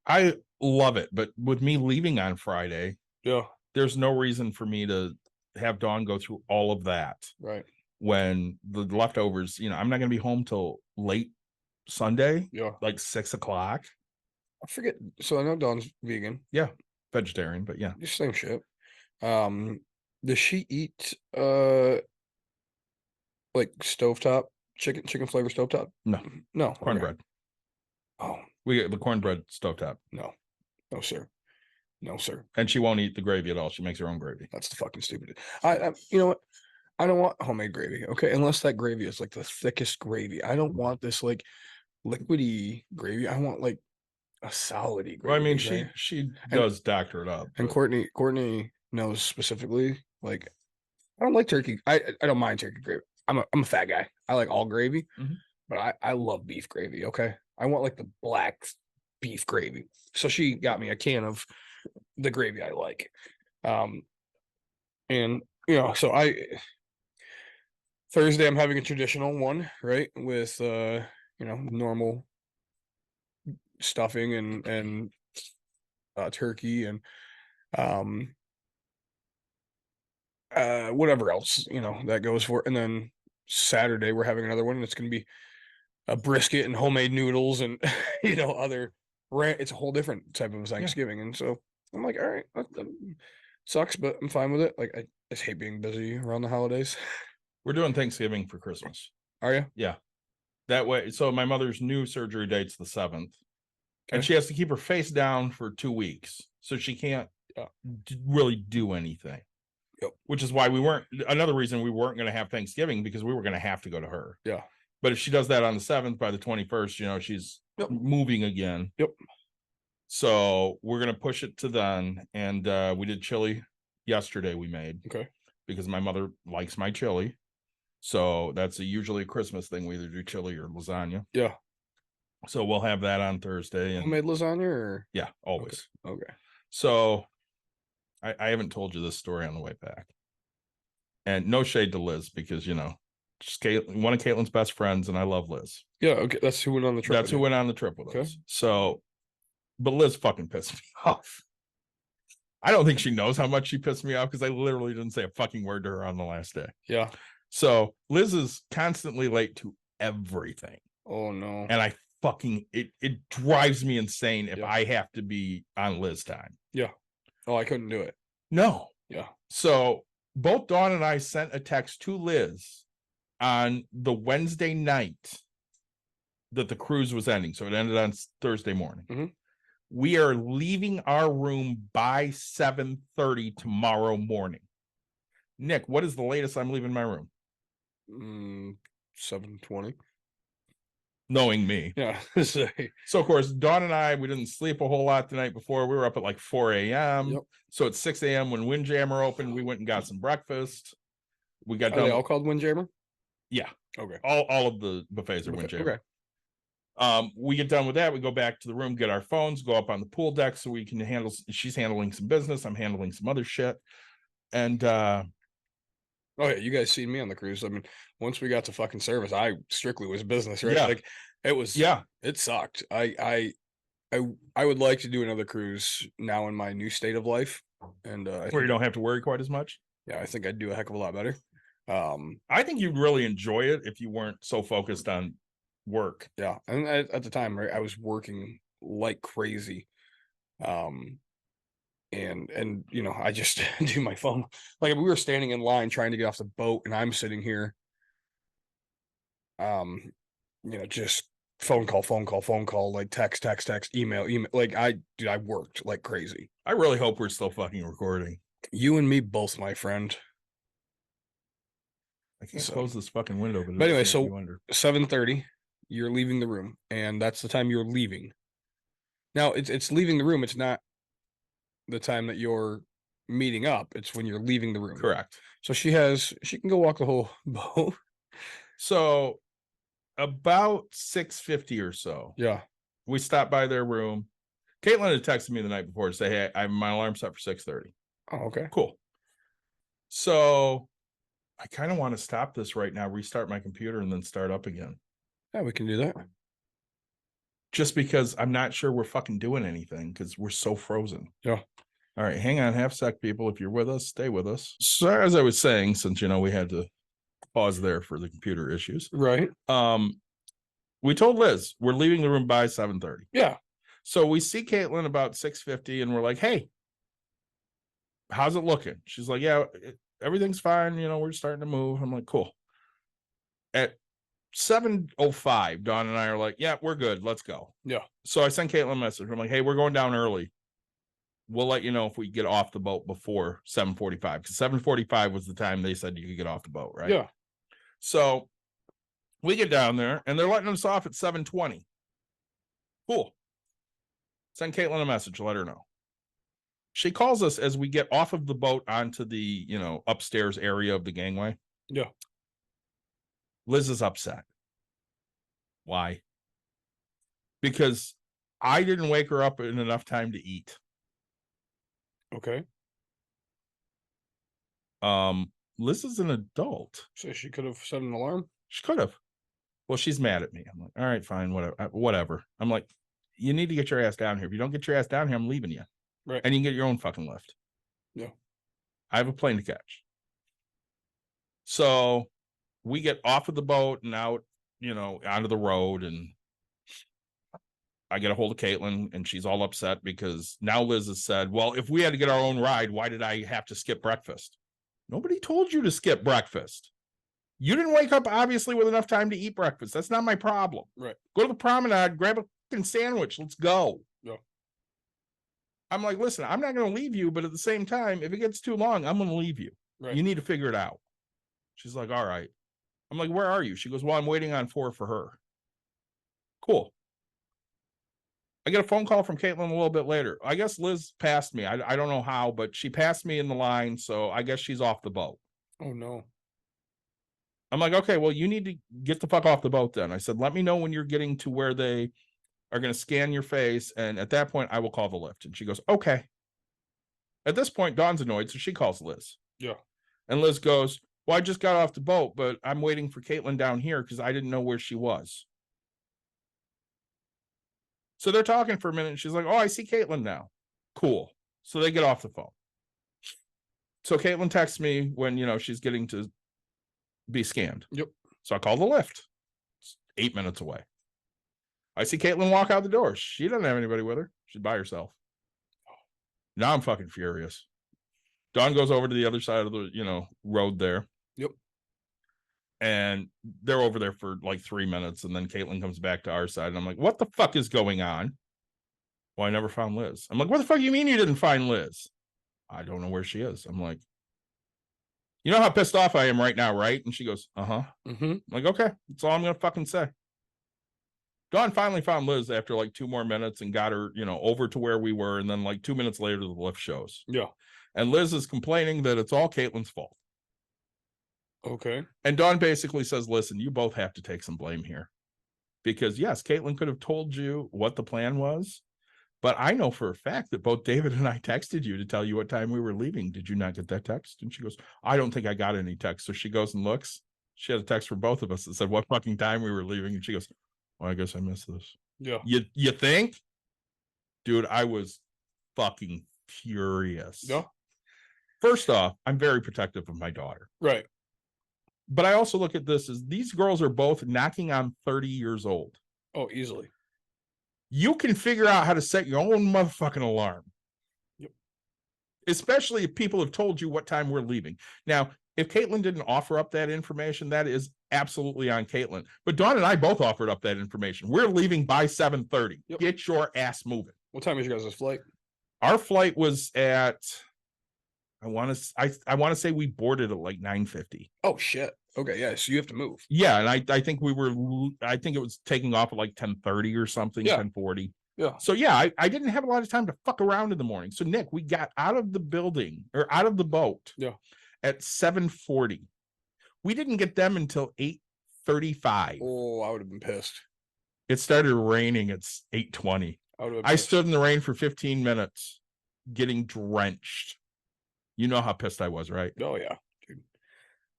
I love it. But with me leaving on Friday, yeah, there's no reason for me to have Dawn go through all of that. Right. When the leftovers, I'm not going to be home till late Sunday. Yeah. Like 6 o'clock. I forget. So I know Dawn's vegan. Yeah. Vegetarian, but yeah. Just same shit. Does she eat like stovetop chicken flavor stovetop? No. Cornbread. Okay. Oh, we get the cornbread stovetop. No, sir. And she won't eat the gravy at all. She makes her own gravy. That's the fucking stupid. I you know what? I don't want homemade gravy. Okay, unless that gravy is like the thickest gravy. I don't want this like liquidy gravy. I want like a solidy gravy. Well, I mean, right? she does doctor it up. And Courtney knows specifically. Like, I don't like turkey. I don't mind turkey gravy. I'm a fat guy. I like all gravy, but I love beef gravy. Okay, I want like the black beef gravy. So she got me a can of the gravy I like. And so Thursday I'm having a traditional one, right? With normal stuffing and turkey and whatever else, that goes for it. And then Saturday we're having another one, and it's gonna be a brisket and homemade noodles and other it's a whole different type of Thanksgiving. And so I'm like, all right, that sucks, but I'm fine with it. Like, I just hate being busy around the holidays. We're doing Thanksgiving for Christmas. Are you? Yeah. That way. So my mother's new surgery date's the 7th. And she has to keep her face down for 2 weeks. So she can't really do anything. Yep. Which is why another reason we weren't going to have Thanksgiving, because we were going to have to go to her. Yeah. But if she does that on the 7th, by the 21st, she's moving again. Yep. So we're going to push it to then. And we did chili yesterday we made. Okay. Because my mother likes my chili. So that's usually a Christmas thing. We either do chili or lasagna. Yeah. So we'll have that on Thursday. And homemade lasagna or? Yeah, always. Okay. So I haven't told you this story on the way back. And no shade to Liz, because, just one of Caitlin's best friends, and I love Liz. Yeah, okay. That's who went on the trip. That's who went on the trip with us. So, but Liz fucking pissed me off. I don't think she knows how much she pissed me off, because I literally didn't say a fucking word to her on the last day. Yeah. So Liz is constantly late to everything. Oh no. And I fucking it drives me insane if I have to be on Liz time. Yeah. Oh, I couldn't do it. No. Yeah. So both Dawn and I sent a text to Liz on the Wednesday night that the cruise was ending. So it ended on Thursday morning. We are leaving our room by 7:30 tomorrow morning. Nick, what is the latest I'm leaving my room? 7:20. knowing me. Yeah. So of course, Dawn and I, we didn't sleep a whole lot the night before. We were up at like 4 a.m. Yep. So at 6 a.m. when Windjammer opened, we went and got some breakfast. We got Are done. they all called Windjammer? Yeah. Okay. All of the buffets are Okay. Windjammer. Okay. We get done with that. We go back to the room, get our phones, go up on the pool deck so we can handle. She's handling some business. I'm handling some other shit. And Oh yeah, you guys seen me on the cruise. I mean, once we got to fucking service, I strictly was business, right? Yeah. Like it was. yeah, It sucked. I would like to do another cruise now in my new state of life, and I where you think, don't have to worry quite as much. yeah, I think I'd do a heck of a lot better. I think you'd really enjoy it if you weren't so focused on work. Yeah, and at the time, right, I was working like crazy, and you know, I just do my phone. Like we were standing in line trying to get off the boat, and I'm sitting here, you know, just phone call, like text, email. Like I worked like crazy. I really hope we're still fucking recording. You and me both, my friend. I can't So- close this fucking window. But anyway, it's so- you under. 7:30, you're leaving the room, and that's the time you're leaving. Now it's leaving the room. It's not the time that you're meeting up. It's when you're leaving the room. Correct. So she can go walk the whole boat. So about 6:50 or so, Yeah. we stopped by their room. Caitlin had texted me the night before to say, "Hey, I have my alarm set for 6:30." Oh, okay. Cool. So I kind of want to stop this right now, restart my computer, and then start up again. Yeah, we can do that. Just because I'm not sure we're fucking doing anything because we're so frozen. Yeah. All right, hang on half sec, people. If you're with us, stay with us. So as I was saying, since we had to pause there for the computer issues, Right. we told Liz we're leaving the room by 7:30. Yeah. So we see Caitlin about 6:50, and we're like, "Hey, how's it looking?" She's like, "Yeah, everything's fine. We're starting to move." I'm like, "Cool." At 7:05, Dawn and I are like, "Yeah, we're good. Let's go." Yeah. So I sent Caitlin a message. I'm like, "Hey, we're going down early. We'll let you know if we get off the boat before 7:45, because 7:45 was the time they said you could get off the boat, right?" Yeah. So we get down there, and they're letting us off at 7:20. Cool. Send Caitlin a message, let her know. She calls us as we get off of the boat onto the, upstairs area of the gangway. Yeah. Liz is upset. Why? Because I didn't wake her up in enough time to eat. Okay. Liz is an adult. So she could have set an alarm. She could have. Well, she's mad at me. I'm like, all right, fine, whatever. I'm like, you need to get your ass down here. If you don't get your ass down here, I'm leaving you. Right. And you can get your own fucking lift. Yeah. I have a plane to catch. So we get off of the boat and out, onto the road, and I get a hold of Caitlin, and she's all upset because now Liz has said, well, if we had to get our own ride, why did I have to skip breakfast? Nobody told you to skip breakfast. You didn't wake up, obviously, with enough time to eat breakfast. That's not my problem. Right. Go to the promenade, grab a fucking sandwich. Let's go. Yeah. I'm like, listen, I'm not going to leave you, but at the same time, if it gets too long, I'm going to leave you. Right. You need to figure it out. She's like, all right. I'm like, where are you? She goes, well, I'm waiting on 4 for her. Cool. I get a phone call from Caitlin a little bit later. I guess Liz passed me. I don't know how, but she passed me in the line, so I guess she's off the boat. Oh no. I'm like, okay, well, you need to get the fuck off the boat then. I said, let me know when you're getting to where they are going to scan your face, and at that point, I will call the lift. And she goes, okay. At this point, Dawn's annoyed, so she calls Liz. Yeah. And Liz goes, well, I just got off the boat, but I'm waiting for Caitlin down here because I didn't know where she was. So they're talking for a minute, and she's like, oh, I see Caitlin now. Cool. So they get off the phone. So Caitlin texts me when, she's getting to be scanned. Yep. So I call the lift. It's 8 minutes away. I see Caitlin walk out the door. She doesn't have anybody with her. She's by herself. Now I'm fucking furious. Dawn goes over to the other side of the, road there. Yep. And they're over there for like 3 minutes. And then Caitlin comes back to our side. And I'm like, what the fuck is going on? Well, I never found Liz. I'm like, what the fuck do you mean you didn't find Liz? I don't know where she is. I'm like, you know how pissed off I am right now, right? And she goes, uh-huh. Mm-hmm. I'm like, okay, that's all I'm going to fucking say. Dawn finally found Liz after like 2 more minutes and got her, over to where we were. And then like 2 minutes later, the lift shows. Yeah. And Liz is complaining that it's all Caitlin's fault. Okay. And Dawn basically says, listen, you both have to take some blame here. Because yes, Caitlin could have told you what the plan was. But I know for a fact that both David and I texted you to tell you what time we were leaving. Did you not get that text? And she goes, I don't think I got any text. So she goes and looks. She had a text from both of us that said what fucking time we were leaving. And she goes, well, I guess I missed this. Yeah. You think? Dude, I was fucking furious. Yeah. First off, I'm very protective of my daughter. Right. But I also look at this as these girls are both knocking on 30 years old. Oh, easily. You can figure out how to set your own motherfucking alarm. Yep. Especially if people have told you what time we're leaving. Now, if Caitlin didn't offer up that information, that is absolutely on Caitlin. But Dawn and I both offered up that information. We're leaving by 7:30. Yep. Get your ass moving. What time is your guys' flight? Our flight was at, I want to say we boarded at like 9:50. Oh shit. Okay, yeah. So you have to move. Yeah, and I think it was taking off at like 10:30 or something, Yeah. 10:40. Yeah. So yeah, I didn't have a lot of time to fuck around in the morning. So Nick, we got out of the boat. Yeah. At 7:40. We didn't get them until 8:35. Oh, I would have been pissed. It started raining at 8:20. I stood in the rain for 15 minutes getting drenched. You know how pissed I was, right? Oh yeah, dude.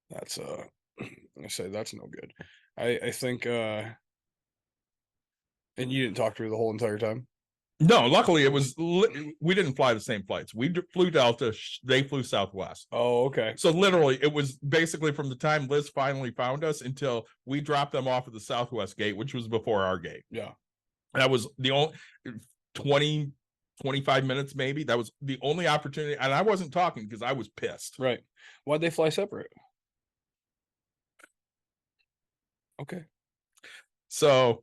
That's I say that's no good. I think and you didn't talk to her the whole entire time? No, luckily it was we didn't fly the same flights. We flew Delta, they flew Southwest. Oh, okay. So literally it was basically from the time Liz finally found us until we dropped them off at the Southwest gate, which was before our gate. Yeah. That was the only 20, 25 minutes maybe. That was the only opportunity. And I wasn't talking because I was pissed. Right. Why'd they fly separate? Okay. So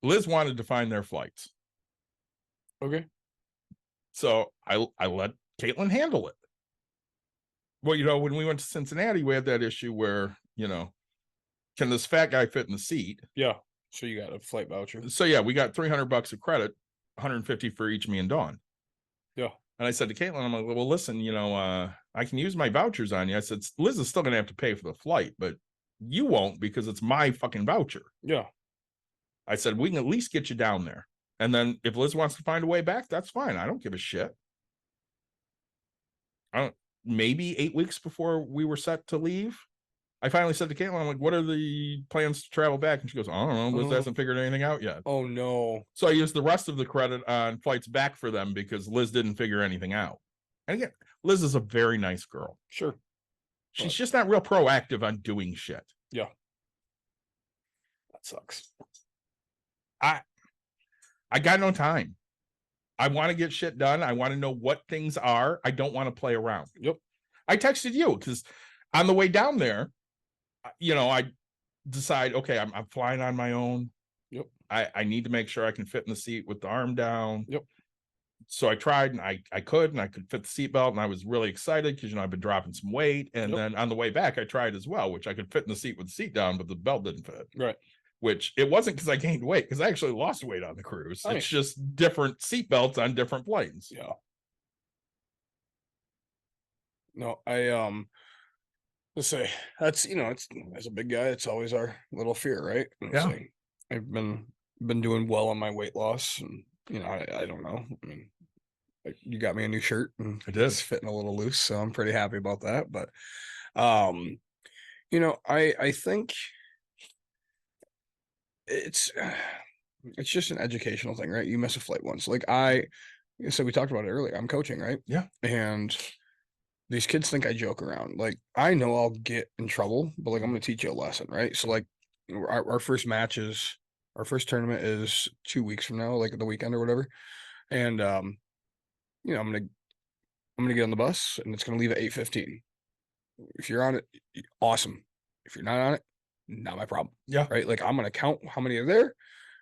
Liz wanted to find their flights. Okay. So I let Caitlin handle it. Well, when we went to Cincinnati, we had that issue where, can this fat guy fit in the seat? Yeah. So you got a flight voucher. So yeah, we got $300 of credit, 150 for each me and Dawn. Yeah. And I said to Caitlin, I'm like, well, listen, I can use my vouchers on you. I said, Liz is still going to have to pay for the flight, but you won't because it's my fucking voucher. Yeah. I said, we can at least get you down there. And then if Liz wants to find a way back, that's fine. I don't give a shit. Maybe 8 weeks before we were set to leave, I finally said to Caitlin, I'm like, what are the plans to travel back? And she goes, I don't know. Liz hasn't figured anything out yet. Oh, no. So I used the rest of the credit on flights back for them because Liz didn't figure anything out. And again, Liz is a very nice girl. Sure. She's just not real proactive on doing shit. Yeah. That sucks. I got no time. I want to get shit done. I want to know what things are. I don't want to play around. Yep. I texted you because on the way down there, I decide, okay, I'm flying on my own. Yep. I need to make sure I can fit in the seat with the arm down. Yep. So I tried and I could fit the seatbelt and I was really excited because, I've been dropping some weight. And then on the way back, I tried as well, which I could fit in the seat with the seat down, but the belt didn't fit. Right. Which it wasn't because I gained weight, because I actually lost weight on the cruise. It's just different seat belts on different planes. Yeah. No, let's say that's it's as a big guy, it's always our little fear, right? Yeah. I've been doing well on my weight loss, and I don't know. I mean, you got me a new shirt, and I did. It's fitting a little loose, so I'm pretty happy about that. But, I think it's just an educational thing, right? You miss a flight once. Like so we talked about it earlier. I'm coaching, right? Yeah. And these kids think I joke around. Like, I know I'll get in trouble, but like, I'm going to teach you a lesson, right? So like our first tournament is 2 weeks from now, like the weekend or whatever. And, I'm going to get on the bus and it's going to leave at 8:15. If you're on it, awesome. If you're not on it, not my problem. Yeah. Right. Like, I'm going to count how many are there.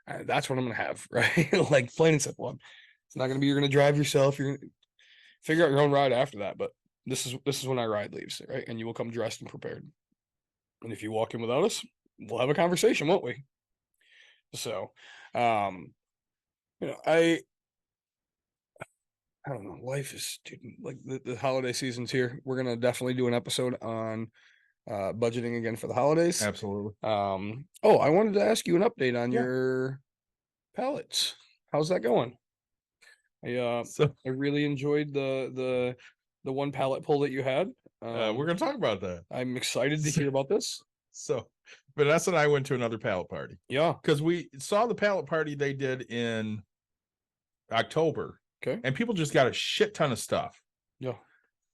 And that's what I'm going to have. Right. Like, plain and simple. It's not going to be, you're going to drive yourself. You're going to figure out your own ride after that. But this is when our ride leaves. Right. And you will come dressed and prepared. And if you walk in without us, we'll have a conversation, won't we? So, you know, I don't know. Life is, dude, like the holiday season's here. We're gonna definitely do an episode on budgeting again for the holidays. Absolutely. Oh, I wanted to ask you an update on Yeah. your pallets. How's that going? So I really enjoyed the one pallet pull that you had. we're gonna talk about that. I'm excited to hear about this. So Vanessa and I went to another pallet party Yeah. because we saw the pallet party they did in October. Okay. And people just got a shit ton of stuff. Yeah.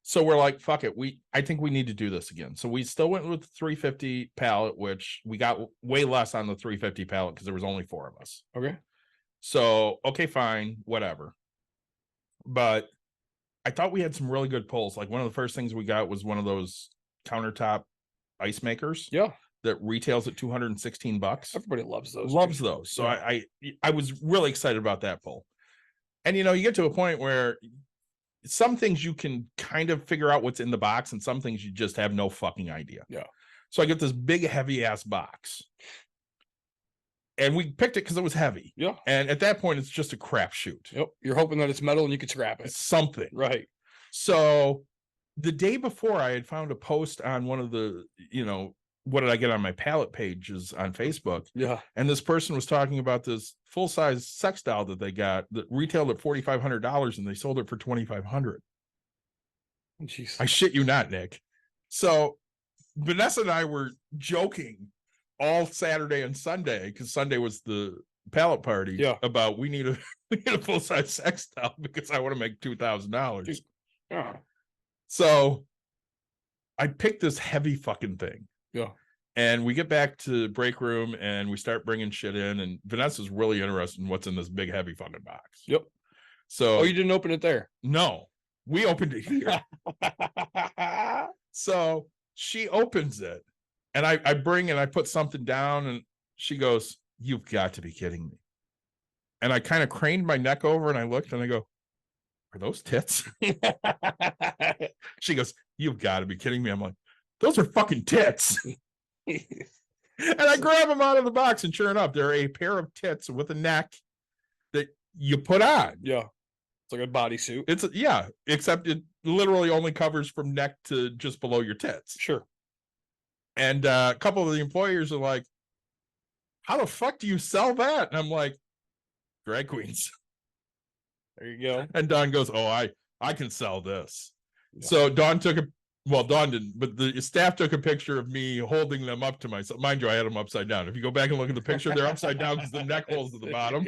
So we're like, fuck it. I think we need to do this again. So we still went with the 350 pallet, which we got way less on the 350 pallet because there was only 4 of us. Okay. So, okay, fine, whatever. But I thought we had some really good pulls. Like one of the first things we got was one of those countertop ice makers. Yeah. That retails at $216. Everybody loves those. Loves dude. those. So Yeah. I was really excited about that pull. And you know, you get to a point where some things you can kind of figure out what's in the box, and some things you just have no fucking idea. Yeah. So I get this big heavy ass box. And we picked it because it was heavy. Yeah. And at that point, it's just a crapshoot. Yep. You're hoping that it's metal and you can scrap it. It's something. Right. So the day before, I had found a post on one of the, you know, what did I get on my pallet pages on Facebook? Yeah. And this person was talking about this full-size sex doll that they got that retailed at $4,500 and they sold it for $2,500. Jeez. I shit you not, Nick. So Vanessa and I were joking all Saturday and Sunday, because Sunday was the pallet party. Yeah. About we need a full-size sex doll because I want to make $2,000. Yeah. So I picked this heavy fucking thing. Yeah. And we get back to break room and we start bringing shit in, and Vanessa's really interested in what's in this big heavy fucking box. Yep. So Oh, you didn't open it there. no, we opened it here. So she opens it, and I bring and I put something down, and she goes, "You've got to be kidding me." And I kind of craned my neck over and I looked and I go, "Are those tits?" She goes, "You've got to be kidding me." I'm like, "Those are fucking tits." And I grab them out of the box, and sure enough, they're a pair of tits with a neck that you put on. Yeah. It's like a bodysuit. It's yeah, except it literally only covers from neck to just below your tits. Sure. And a couple of the employers are like, "How the fuck do you sell that?" And I'm like, "Drag queens." There you go. And Dawn goes, "Oh, I can sell this." Yeah. So Dawn Dawn didn't, but the staff took a picture of me holding them up to myself. Mind you, I had them upside down. If you go back and look at the picture, they're upside down because the neck holes to the bottom.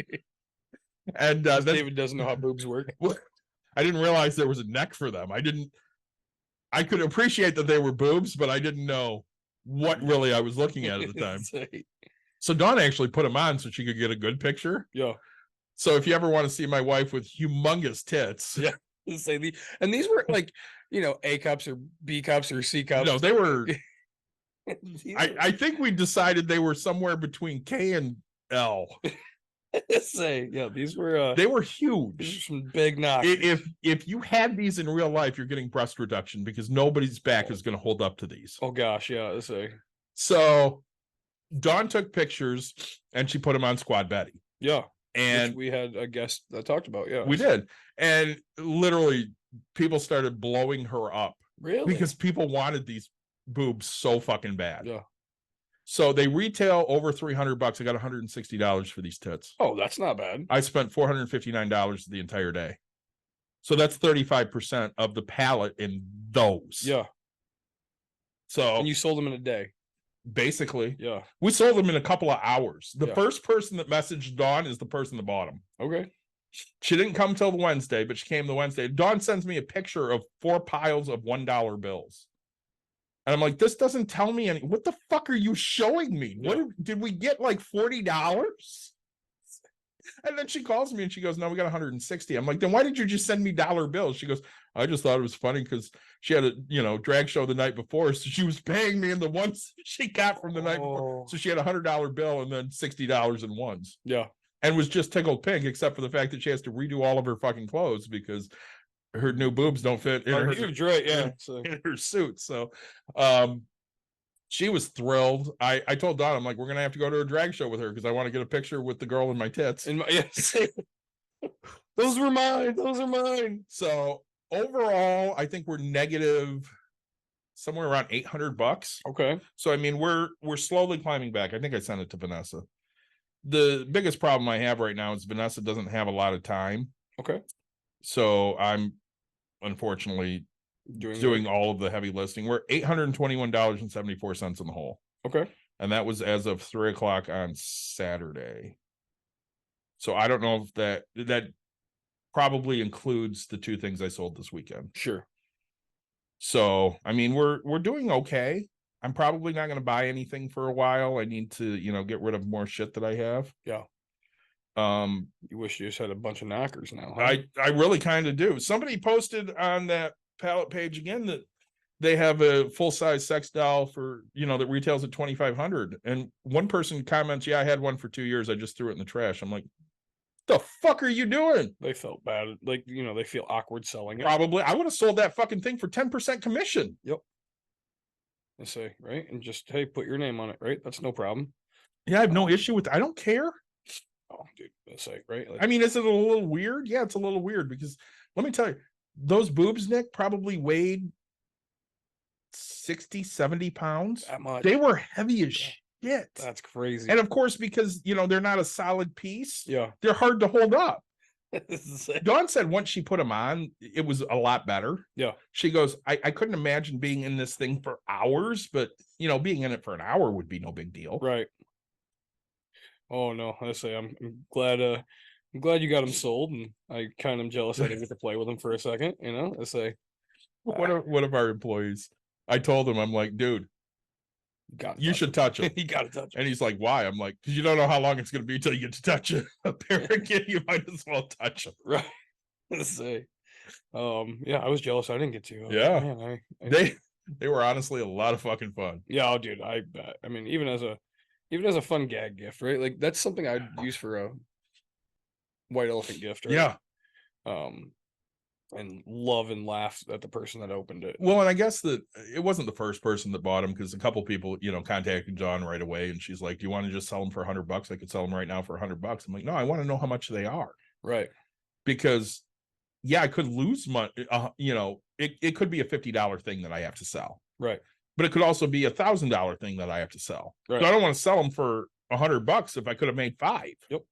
And that's, David doesn't know how boobs work. I didn't realize there was a neck for them. I could appreciate that they were boobs, but I didn't know what really I was looking at the time. So Dawn actually put them on so she could get a good picture. Yeah. So if you ever want to see my wife with humongous tits, Yeah. And these were like, you know, A cups or B cups or C cups. no, they were. These I think we decided they were somewhere between K and L. yeah, these were They were these huge. are some big knocks. If you had these in real life, you're getting breast reduction because nobody's back is going to hold up to these. Oh gosh, yeah. So Dawn took pictures and she put them on Squad Betty. Yeah. And Which we had a guest that talked about. Yeah. we did. And literally people started blowing her up Really? because people wanted these boobs so fucking bad. Yeah. So they retail over $300. I got $160 for these tits. Oh, that's not bad. I spent $459 the entire day. So that's 35% of the pallet in those. Yeah. So And you sold them in a day. basically, Yeah. we sold them in a couple of hours. The Yeah. first person that messaged Dawn is the person that bought them. Okay. She didn't come till the Wednesday, but she came the Wednesday. Dawn sends me a picture of 4 piles of $1 bills. And I'm like, this doesn't tell me any. What the fuck are you showing me? Yeah. What did we get like $40? And then she calls me and she goes, "No, we got 160. I'm like, then why did you just send me dollar bills? She goes, "I just thought it was funny because she had a drag show the night before. So she was paying me in the ones she got from the night before. Oh. So she had $100 bill and then $60 in ones. Yeah. And was just tickled pink, except for the fact that she has to redo all of her fucking clothes because her new boobs don't fit in her Huge, right? Yeah. So in her suit. So She was thrilled. I told Dawn, I'm like, we're gonna have to go to a drag show with her because I want to get a picture with the girl in my tits. And yes, those were mine. Those are mine. So overall, I think we're negative somewhere around $800. Okay. So I mean, we're slowly climbing back. I think I sent it to Vanessa. The biggest problem I have right now is Vanessa doesn't have a lot of time. Okay. So I'm unfortunately doing all of the heavy lifting. We're $821.74 in the hole. Okay. And that was as of 3:00 on Saturday. So I don't know if that probably includes the two things I sold this weekend. Sure. So I mean, we're doing okay. I'm probably not going to buy anything for a while. I need to, get rid of more shit that I have. Yeah. You wish you just had a bunch of knockers now. Huh? I really kind of do. Somebody posted on that pallet page again that they have a full-size sex doll for, that retails at $2,500. And one person comments, yeah, I had one for 2 years. I just threw it in the trash. I'm like, the fuck are you doing? They felt bad. Like, they feel awkward selling it. Probably. I would have sold that fucking thing for 10% commission. Yep. I say, right? And just, hey, put your name on it, right? That's no problem. Yeah, I have no issue with I don't care. Oh, dude, I say, right? Like, I mean, is it a little weird? Yeah, it's a little weird because let me tell you, those boobs, Nick, probably weighed 60, 70 pounds. that much. They were heavy as shit. That's crazy. And of course, because, they're not a solid piece, yeah. they're hard to hold up. This is it. Dawn said once she put them on, it was a lot better. Yeah. She goes, I couldn't imagine being in this thing for hours, but, being in it for an hour would be no big deal. Right. Oh no, I say I'm glad you got them sold, and I kind of am jealous I didn't get to play with them for a second. I say, One of our employees, I told him, I'm like, dude, you should touch him. You gotta touch him. And he's like, why? I'm like, because you don't know how long it's going to be till you get to touch a parent kid. You might as well touch him. Right. Let's say, yeah, I was jealous I didn't get to. Yeah. Man, They were honestly a lot of fucking fun. Yeah, oh, dude, I bet. I mean, even as a fun gag gift, right? Like that's something I'd use for a white elephant gift, right? Yeah. And love and laugh at the person that opened it. Well, and I guess that it wasn't the first person that bought them because a couple people, contacted Dawn right away, and she's like, "Do you want to just sell them for $100? I could sell them right now for $100." I'm like, "No, I want to know how much they are." Right. Because, yeah, I could lose money. It could be a $50 thing that I have to sell. Right. But it could also be $1,000 thing that I have to sell. Right. So I don't want to sell them for $100 if I could have made 5. Yep.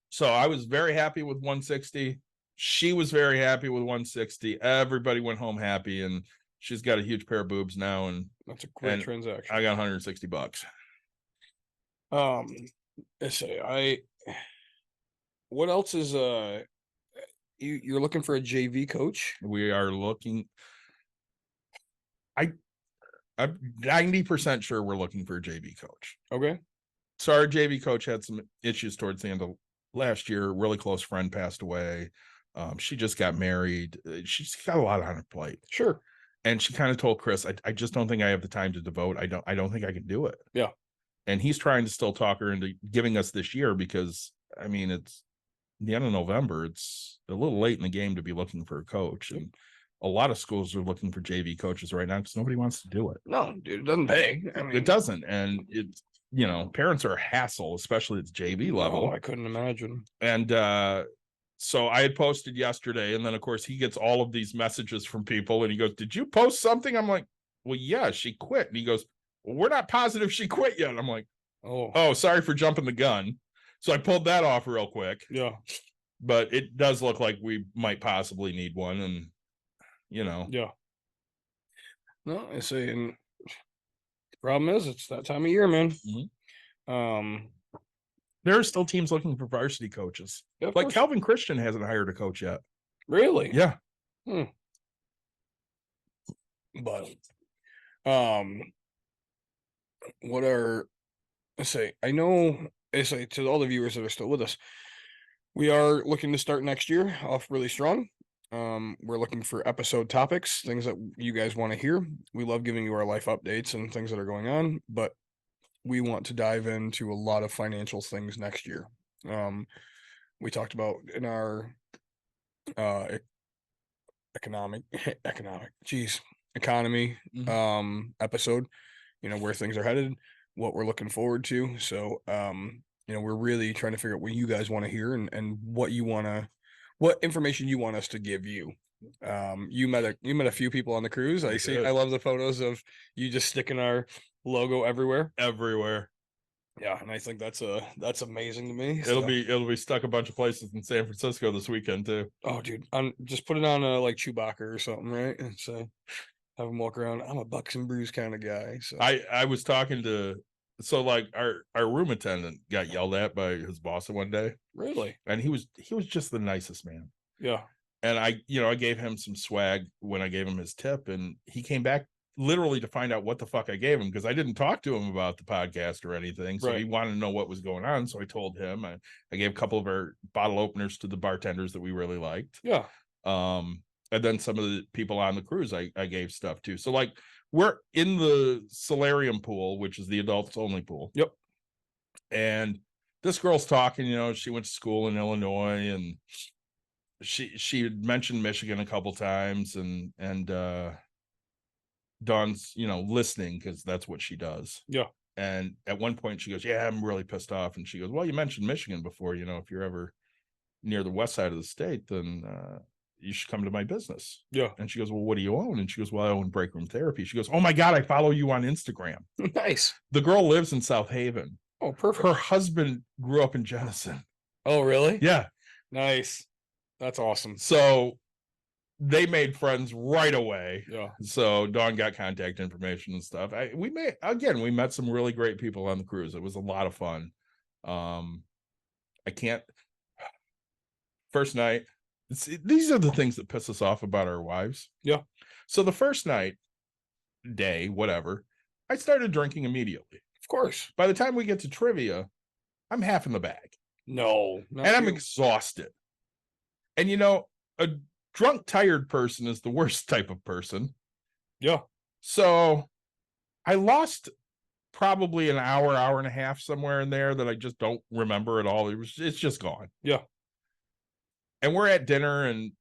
So I was very happy with 160. She was very happy with 160. Everybody went home happy, and she's got a huge pair of boobs now, and that's a great transaction. I got $160. I say what else is you're looking for a JV coach? We are looking. I'm 90% sure we're looking for a JV coach. Okay. So our JV coach had some issues towards the end of last year. A really close friend passed away. She just got married. She's got a lot on her plate. Sure. And she kind of told Chris, I just don't think I have the time to devote. I don't think I can do it. Yeah. And he's trying to still talk her into giving us this year because, I mean, it's the end of November. It's a little late in the game to be looking for a coach. And a lot of schools are looking for JV coaches right now because nobody wants to do it. No, dude, it doesn't pay. I mean, it doesn't. And it's, parents are a hassle, especially at JV level. Oh, I couldn't imagine. And, so I had posted yesterday, and then of course he gets all of these messages from people, and he goes, "Did you post something?" I'm like, "Well, yeah, she quit." And he goes, "Well, we're not positive she quit yet." I'm like, "Oh, sorry for jumping the gun." So I pulled that off real quick. Yeah, but it does look like we might possibly need one, and yeah. No, I say, and the problem is it's that time of year, man. Mm-hmm. There are still teams looking for varsity coaches. Yeah, like Calvin Christian hasn't hired a coach yet. Really? Yeah. But, what are, I say to all the viewers that are still with us, we are looking to start next year off really strong. We're looking for episode topics, things that you guys want to hear. We love giving you our life updates and things that are going on, but we want to dive into a lot of financial things next year. We talked about in our economy Mm-hmm. episode where things are headed, what we're looking forward to. So, we're really trying to figure out what you guys want to hear and what information you want us to give you. You met a few people on the cruise. I see. did. I love the photos of you just sticking our logo everywhere. Yeah, and I think that's amazing to me. It'll be stuck a bunch of places in San Francisco this weekend too. Oh, dude, just put it on like Chewbacca or something, right? And so have him walk around. I'm a Bucks and Brews kind of guy. So I was talking to like our room attendant got yelled at by his boss one day, really, and he was just the nicest man. yeah, And I gave him some swag when I gave him his tip, and he came back literally to find out what the fuck I gave him, because I didn't talk to him about the podcast or anything. So he wanted to know what was going on. So I told him. I gave a couple of our bottle openers to the bartenders that we really liked. yeah. And then some of the people on the cruise I gave stuff to. So like we're in the solarium pool, which is the adults only pool. Yep. And this girl's talking, she went to school in Illinois, and she had mentioned Michigan a couple times, and Dawn's, listening because that's what she does. Yeah. And at one point she goes, yeah, I'm really pissed off. And she goes, well, you mentioned Michigan before, if you're ever near the west side of the state, then you should come to my business. Yeah. And she goes, well, what do you own? And she goes, well, I own Break Room Therapy. She goes, oh my God, I follow you on Instagram. Nice. The girl lives in South Haven. Oh, perfect. Her husband grew up in Jenison. Oh, really? Yeah. Nice. That's awesome. So they made friends right away. Yeah. So Dawn got contact information and stuff. We met some really great people on the cruise. It was a lot of fun. First night, these are the things that piss us off about our wives. Yeah. So the first day, whatever, I started drinking immediately. Of course. By the time we get to trivia, I'm half in the bag. No. And I'm exhausted. And a drunk, tired person is the worst type of person. Yeah. So I lost probably an hour and a half somewhere in there that I just don't remember at all. It's just gone. Yeah. And we're at dinner, and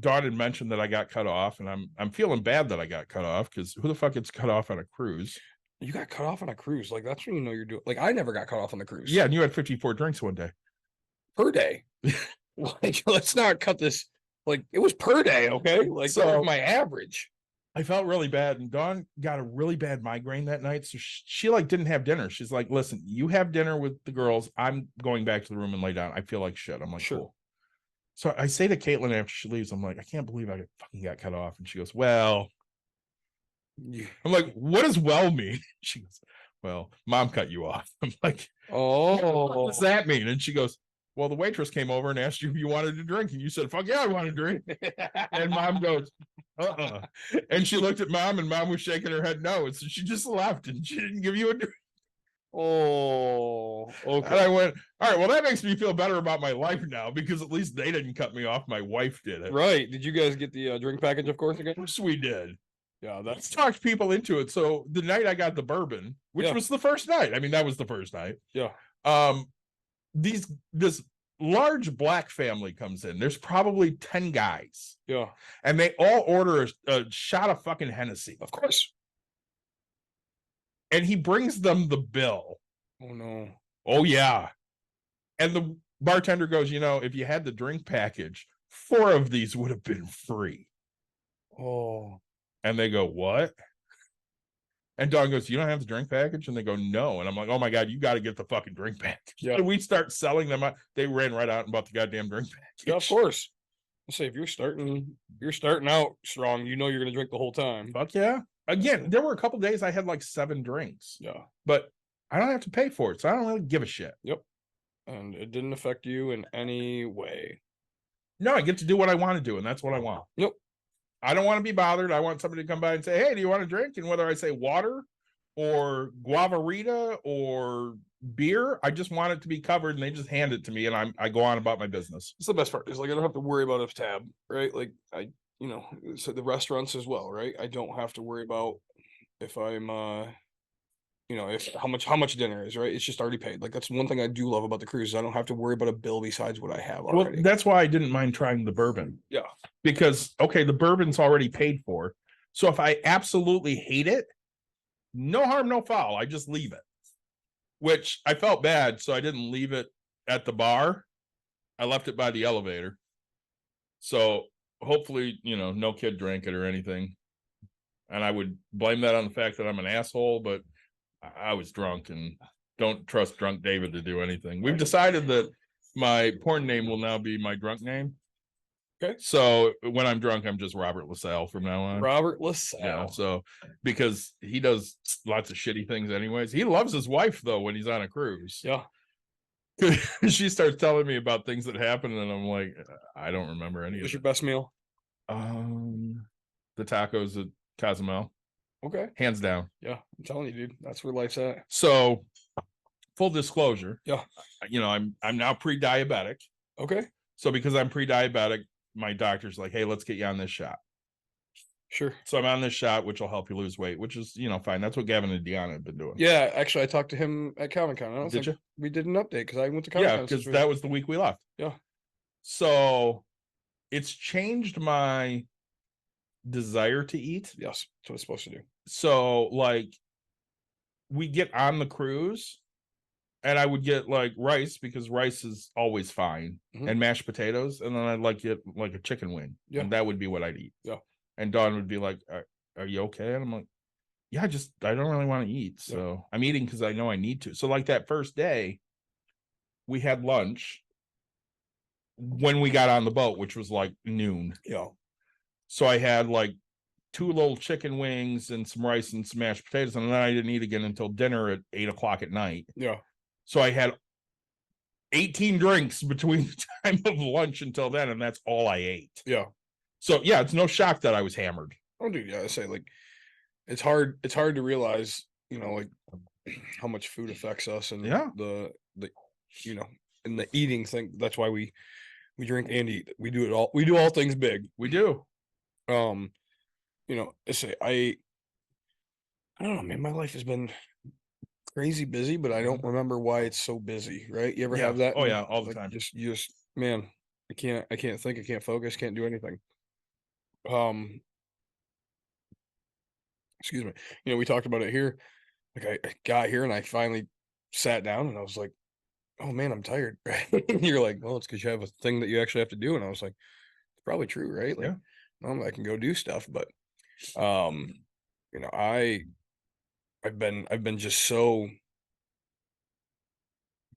Dawn had mentioned that I got cut off, and I'm feeling bad that I got cut off, because who the fuck gets cut off on a cruise? You got cut off on a cruise. Like, that's when you're doing. Like, I never got cut off on the cruise. Yeah, and you had 54 drinks one day. Per day. Like, let's not cut this. Like, it was per day, okay? Like, So- that was my average. I felt really bad, and Dawn got a really bad migraine that night, so she like didn't have dinner. She's like, listen, you have dinner with the girls. I'm going back to the room and lay down. I feel like shit. I'm like, Sure. cool. So I say to Caitlin after she leaves, I'm like, I can't believe I fucking got cut off. And she goes, well, Yeah. I'm like, what does well mean? She goes, well, mom cut you off. I'm like, Oh. what does that mean? And she goes, well, the waitress came over and asked you if you wanted to drink. And you said, fuck yeah, I want to drink. And mom goes, And she looked at mom, and mom was shaking her head no. And so she just left, and she didn't give you a drink. Oh. And Okay. I went, all right, well, that makes me feel better about my life now, because at least they didn't cut me off. My wife did it. Right. Did you guys get the drink package, of course, again? Of course we did. Yeah, Let's that's talk people into it. So the night I got the bourbon, which Yeah. was the first night. I mean, that was the first night. yeah. This large black family comes in. There's probably 10 guys, Yeah. and they all order a shot of fucking Hennessy. Of course. And he brings them the bill. Oh no. Oh yeah. And the bartender goes, if you had the drink package, 4 of these would have been free. Oh. And they go, what? And Dawn goes, you don't have the drink package? And they go, no. And I'm like, oh my God, you got to get the fucking drink package. Yeah. And we start selling them out. They ran right out and bought the goddamn drink package. Yeah, of course. I say if you're starting out strong, you're gonna drink the whole time. Fuck yeah. Again, there were a couple days I had like 7 drinks, Yeah. but I don't have to pay for it. So I don't really give a shit. And it didn't affect you in any way. No, I get to do what I want to do. And that's what I want. Yep. I don't want to be bothered. I want somebody to come by and say, hey, do you want a drink? And whether I say water or guavarita or beer, I just want it to be covered, and they just hand it to me, and I go on about my business. It's the best part. Is like I don't have to worry about a tab, right? Like so the restaurants as well, right? I don't have to worry about if I'm if how much dinner is, right? It's just already paid. Like that's one thing I do love about the cruise is I don't have to worry about a bill besides what I have Well, already. that's why I didn't mind trying the bourbon. Yeah. Because, okay, the bourbon's already paid for. So if I absolutely hate it, no harm, no foul. I just leave it, which I felt bad. So I didn't leave it at the bar. I left it by the elevator. So hopefully, no kid drank it or anything. And I would blame that on the fact that I'm an asshole, but I was drunk and don't trust drunk David to do anything. We've decided that my porn name will now be my drunk name. Okay. So when I'm drunk, I'm just Robert LaSalle from now on. Robert LaSalle. Yeah. So because he does lots of shitty things anyways. He loves his wife though when he's on a cruise. Yeah. She starts telling me about things that happened, and I'm like, I don't remember any of What's it. your best meal? The tacos at Cozumel, Okay. hands down. Yeah, I'm telling you, dude, that's where life's at. So, full disclosure, Yeah. I'm now pre-diabetic. Okay. So because I'm pre-diabetic, my doctor's like, hey, let's get you on this shot. Sure. So I'm on this shot, which will help you lose weight, which is, fine. That's what Gavin and Deanna have been doing. Yeah, actually, I talked to him at Comic-Con. I don't Did think you? we did an update because I went to Comic-Con. Yeah, because that was the week we left. Yeah. So it's changed my desire to eat. Yes, that's what it's supposed to do. So like we get on the cruise and I would get like rice because rice is always fine, Mhm. and mashed potatoes, and then I'd like get like a chicken wing. Yeah. And that would be what I'd eat. Yeah. And Dawn would be like, are you okay? And I'm like, yeah, I don't really want to eat. So I'm eating because I know I need to. So like that first day, we had lunch when we got on the boat, which was like noon. Yeah. So I had like 2 little chicken wings and some rice and some mashed potatoes, and then I didn't eat again until dinner at 8:00 at night. Yeah. So I had 18 drinks between the time of lunch until then, and that's all I ate. Yeah. So yeah, it's no shock that I was hammered. Oh, dude, yeah, I say like it's hard to realize, like how much food affects us, and Yeah. the and the eating thing. That's why we drink and eat. We do it all. We do all things big. We do. I say I don't know, man. My life has been crazy busy, but I don't remember why it's so busy. Right? You ever Yeah. have that? Oh, yeah, all the Like, time. You just, man, I can't think, I can't focus, can't do anything. Excuse me. We talked about it here. Like I got here and I finally sat down and I was like, oh man, I'm tired. Right? You're like, well, it's because you have a thing that you actually have to do. And I was like, it's probably true, right? Like, I can go do stuff, but I've been just so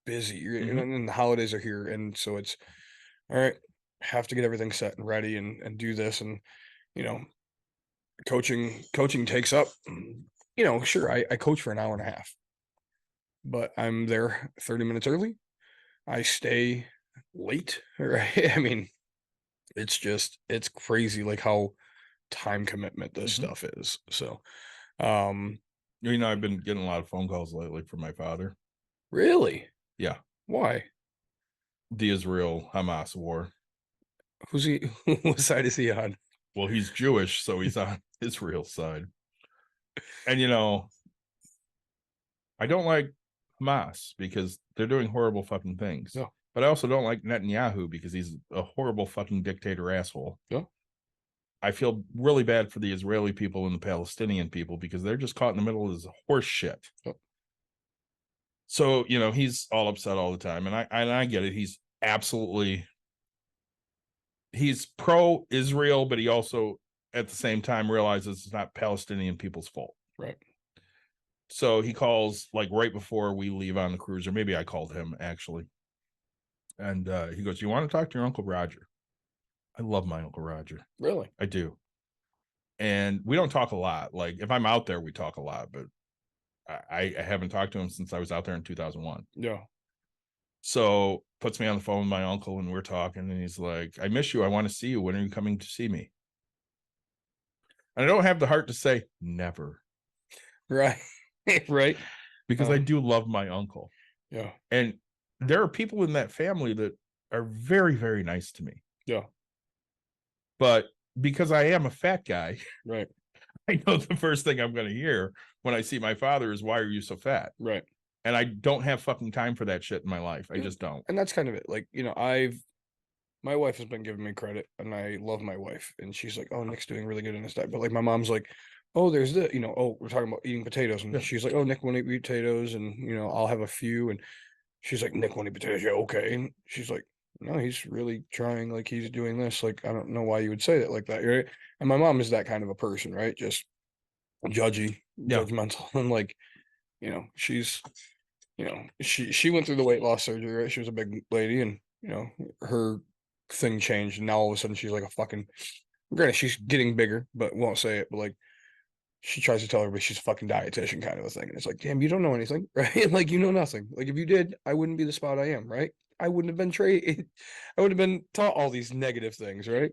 busy, Mhm. and the holidays are here, and so it's all right. Have to get everything set and ready and do this, and coaching takes up. Sure, I coach for an hour and a half, but I'm there 30 minutes early. I stay late, right? I mean, it's crazy, like how time commitment this Mhm. stuff is. So, I've been getting a lot of phone calls lately from my father. really, Yeah. why? The Israel-Hamas war. Who's he? What side is he on? Well, he's Jewish, so he's on Israel's side. And I don't like Hamas because they're doing horrible fucking things. Yeah. But I also don't like Netanyahu because he's a horrible fucking dictator asshole. Yeah. I feel really bad for the Israeli people and the Palestinian people because they're just caught in the middle of this horse shit. Yeah. So, he's all upset all the time. And I get it. He's pro-Israel, but he also at the same time realizes it's not Palestinian people's fault. Right. So he calls like right before we leave on the cruise, or maybe I called him actually. And he goes, you want to talk to your Uncle Roger? I love my Uncle Roger. Really? I do. And we don't talk a lot. Like if I'm out there, we talk a lot, but I haven't talked to him since I was out there in 2001. Yeah. So puts me on the phone with my uncle and we're talking, and he's like, I miss you. I want to see you. When are you coming to see me? And I don't have the heart to say never. Right. Right. Because I do love my uncle. Yeah. And there are people in that family that are very, very nice to me. Yeah. But because I am a fat guy, Right. I know the first thing I'm going to hear when I see my father is, why are you so fat? Right. And I don't have fucking time for that shit in my life. I Yeah. just don't. And that's kind of it. Like, my wife has been giving me credit, and I love my wife, and she's like, oh, Nick's doing really good in his diet. But like my mom's like, oh, there's the, oh, we're talking about eating potatoes. And Yeah. she's like, oh, Nick won't eat potatoes. And, I'll have a few. And she's like, Nick won't eat potatoes. Yeah, okay. And she's like, no, he's really trying. Like, he's doing this. Like, I don't know why you would say that like that. Right. And my mom is that kind of a person, right? Just judgy, Yeah. judgmental. And like, she's, she went through the weight loss surgery, right? She was a big lady and, her thing changed. And now all of a sudden she's like a fucking, granted, she's getting bigger, but won't say it. But like, she tries to tell everybody she's a fucking dietitian kind of a thing. And it's like, damn, you don't know anything, right? Like, you know nothing. Like, if you did, I wouldn't be the spot I am, right? I wouldn't have been I would have been taught all these negative things, right?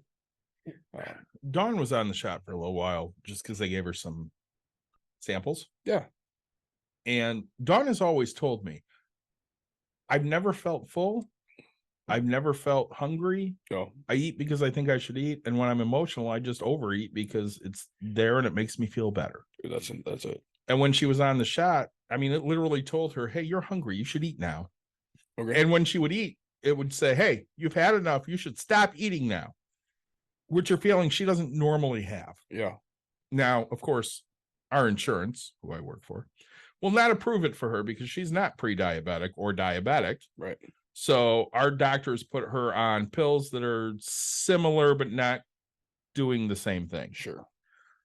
Dawn was on the shot for a little while just because they gave her some samples. Yeah. And Dawn has always told me, I've never felt full. I've never felt hungry. No. I eat because I think I should eat. And when I'm emotional, I just overeat because it's there and it makes me feel better. That's it. And when she was on the shot, I mean, it literally told her, hey, you're hungry. You should eat now. Okay. And when she would eat, it would say, hey, you've had enough. You should stop eating now, which are feelings she doesn't normally have. Yeah. Now, of course, our insurance, who I work for, will not approve it for her because she's not pre-diabetic or diabetic. Right. So our doctors put her on pills that are similar, but not doing the same thing. Sure.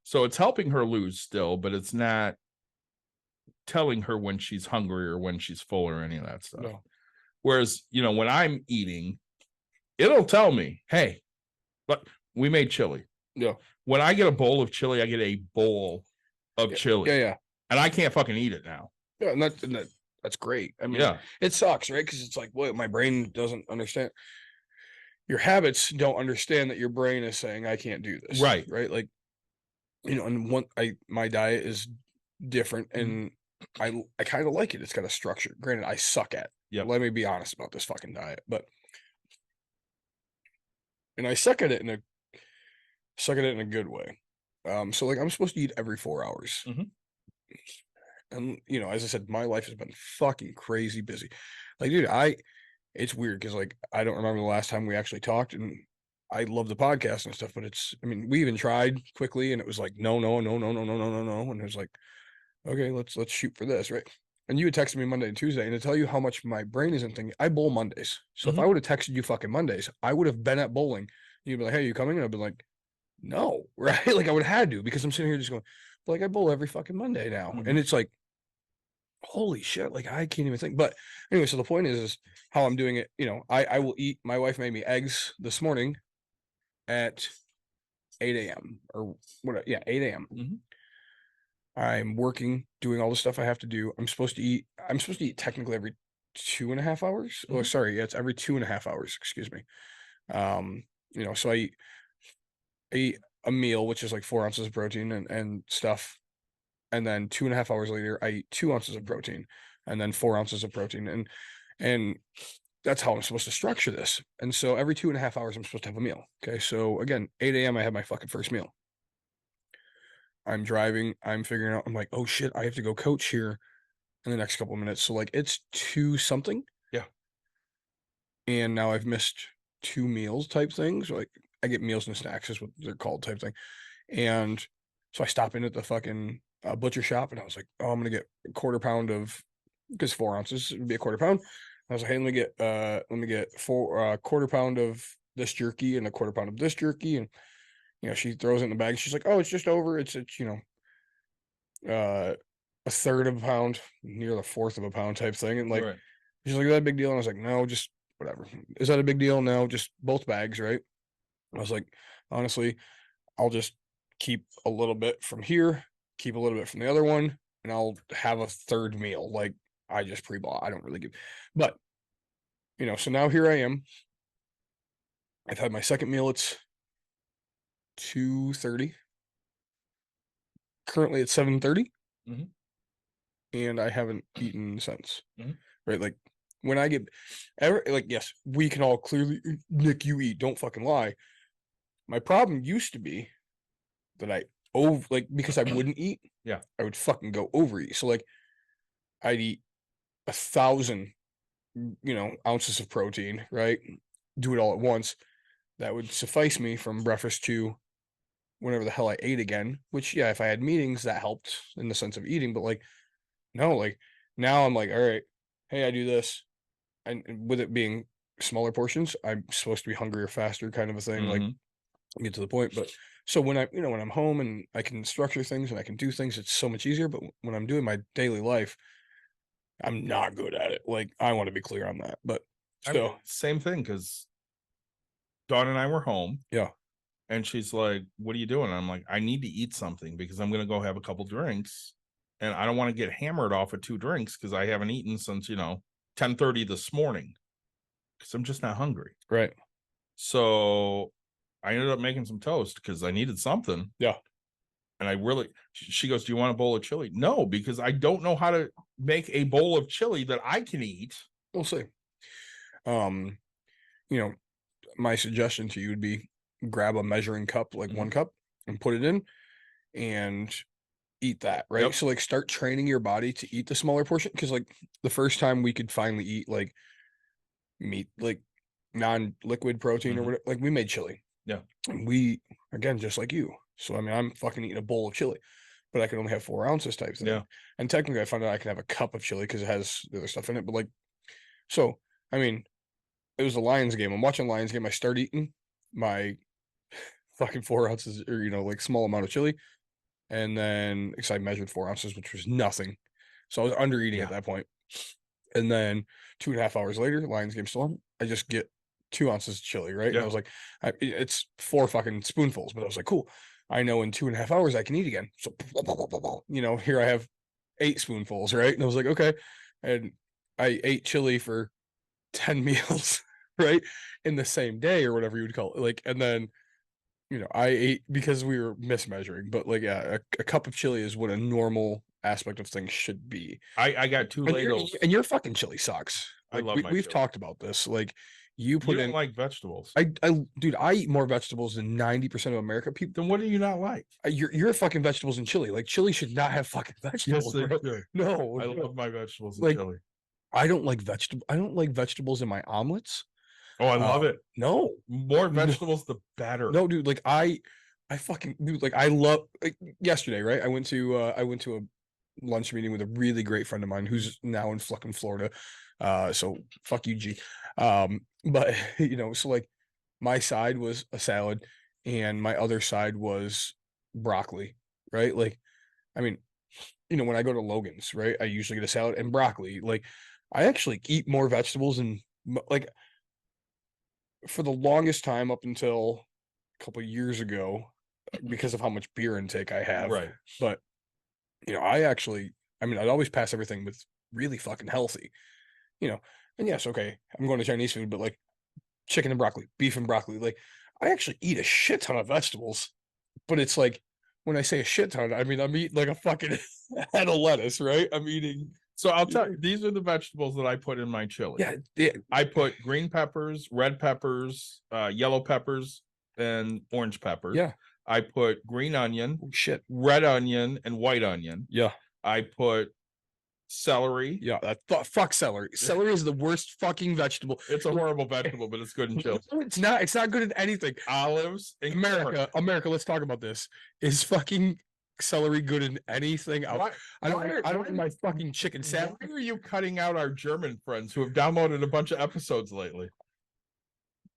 So it's helping her lose still, but it's not telling her when she's hungry or when she's full or any of that stuff. No. Whereas, when I'm eating, it'll tell me, hey, look, we made chili. Yeah. When I get a bowl of chili, I get a bowl of chili. Yeah. And I can't fucking eat it now. Yeah. And that's great. I mean, Yeah. it sucks, right? Because it's like, what, my brain doesn't understand. Your habits don't understand that your brain is saying, I can't do this. Right. Right. Like, and my diet is different and I kind of like it. It's got a structure. Granted, I suck at it. Yep. Let me be honest about this fucking diet, and I suck at it in a good way. So like I'm supposed to eat every 4 hours. Mhm. And as I said, my life has been fucking crazy busy. Like, dude, it's weird because like I don't remember the last time we actually talked, and I love the podcast and stuff, but we even tried quickly and it was like no, and it was like, okay, let's shoot for this, right? And you had texted me Monday and Tuesday, and to tell you how much my brain isn't thinking, I bowl Mondays. So if I would have texted you fucking Mondays, I would have been at bowling. You'd be like, hey, you coming? And I'd be like, no, right? Like I would have had to, because I'm sitting here just going, but like I bowl every fucking Monday now. And it's like, holy shit, like I can't even think. But anyway, so the point is how I'm doing it. I will eat. My wife made me eggs this morning at 8 a.m. or what? Yeah, 8 a.m. I'm working, doing all the stuff I have to do. I'm supposed to eat technically every 2.5 hours. Oh, sorry. Yeah, it's every 2.5 hours. Excuse me. So I eat a meal, which is like 4 ounces of protein and stuff. And then 2.5 hours later, I eat 2 ounces of protein and then 4 ounces of protein. And that's how I'm supposed to structure this. And so every 2.5 hours, I'm supposed to have a meal. Okay. So again, 8 a.m., I have my fucking first meal. I'm driving, I'm figuring out, I'm like, oh shit, I have to go coach here in the next couple of minutes. So like it's 2 something. Yeah. And now I've missed 2 meals type things. Like I get meals and snacks is what they're called type thing. And so I stop in at the fucking butcher shop and I was like, oh, I'm going to get a quarter pound of, because 4 ounces would be a quarter pound. I was like, hey, let me get quarter pound of this jerky and a quarter pound of this jerky. And she throws it in the bag. She's like, oh, it's just over. It's a third of a pound, near the fourth of a pound type thing. And like, Right. she's like, is that a big deal? And I was like, no, just whatever. Is that a big deal? No, just both bags. Right. I was like, honestly, I'll just keep a little bit from here, keep a little bit from the other one, and I'll have a third meal. Like I just pre-bought. I don't really give, but so now here I am. I've had my second meal. It's 2:30. Currently at 7:30. And I haven't eaten since. Right? Like when I get yes, we can all clearly, Nick, you eat, don't fucking lie. My problem used to be that because I wouldn't eat, Yeah. I would fucking go overeat. So like I'd eat 1,000 ounces of protein, right? Do it all at once. That would suffice me from breakfast to whenever the hell I ate again, which yeah, if I had meetings, that helped in the sense of eating, but like, no, like now I'm like, all right, hey, I do this. And with it being smaller portions, I'm supposed to be hungrier faster kind of a thing, like Mhm. get to the point. But so when I, when I'm home and I can structure things and I can do things, it's so much easier. But when I'm doing my daily life, I'm not good at it. Like I want to be clear on that. But I mean, so same thing, because Dawn and I were home. yeah, And she's like, "What are you doing?" And I'm like, "I need to eat something because I'm gonna go have a couple drinks, and I don't want to get hammered off of 2 drinks because I haven't eaten since 10:30 this morning because I'm just not hungry." right. So I ended up making some toast because I needed something. Yeah. And I really, she goes, "Do you want a bowl of chili?" No, because I don't know how to make a bowl of chili that I can eat. We'll see. Um, my suggestion to you would be grab a measuring cup, like 1 cup, and put it in and eat that, right? Yep. So like start training your body to eat the smaller portion. Cause like the first time we could finally eat like meat, like non-liquid protein or Mhm. whatever, like we made chili. Yeah. And we, again, just like you. So I mean, I'm fucking eating a bowl of chili, but I can only have 4 ounces type thing. Yeah. And technically I found out I can have a cup of chili because it has the other stuff in it. But like, so I mean, it was the Lions game. I'm watching Lions game. I start eating my fucking 4 ounces or, like small amount of chili. And then, because I measured 4 ounces, which was nothing. So I was under eating at Yeah. that point. And then 2.5 hours later, Lions game still on. I just get 2 ounces of chili, right? And Yeah. I was like, it's 4 fucking spoonfuls, but I was like, cool. I know in 2.5 hours I can eat again. So, here I have 8 spoonfuls, right? And I was like, okay. And I ate chili for 10 meals, right? In the same day or whatever you would call it. Like, and then, I ate because we were mismeasuring, but like, yeah, a cup of chili is what a normal aspect of things should be. I got 2 And ladles. your fucking chili sucks. I Like, love my we've chili. talked about this. Like, you You put don't in, like vegetables. dude, I eat more vegetables than 90% of America. People, Then what do you not like? you're fucking vegetables and chili. Like, chili should not have fucking vegetables. they bro. do. No, I no. love my vegetables and Like, chili. I don't like vegetables in my omelets. Oh, I love it. No, More vegetables, the better. no, dude. Like I fucking dude. Like I love. Like, yesterday, right? I went to a lunch meeting with a really great friend of mine who's now in fucking Florida. So fuck you, G. But so like my side was a salad, and my other side was broccoli, right? Like, I mean, when I go to Logan's, right, I usually get a salad and broccoli. Like, I actually eat more vegetables and like for the longest time up until a couple of years ago, because of how much beer intake I have. Right. But I'd always pass everything with really fucking healthy, and yes, okay, I'm going to Chinese food, but like chicken and broccoli, beef and broccoli, like I actually eat a shit ton of vegetables, but it's like when I say a shit ton, I mean, I'm eating like a fucking head of lettuce, right? I'm eating. So I'll tell you, these are the vegetables that I put in my chili. Yeah. I put green peppers, red peppers, yellow peppers, and orange peppers. Yeah. I put green onion, Shit. red onion, and white onion. Yeah. I put celery. Yeah. Fuck celery. Celery is the worst fucking vegetable. It's a horrible vegetable, but it's good in chili. No, it's not. It's not good at anything. Olives and corn. America. Let's talk about this. Is fucking celery good in anything else? Why- I why are- don't eat my fucking chicken salad. Why are you cutting out our German friends who have downloaded a bunch of episodes lately?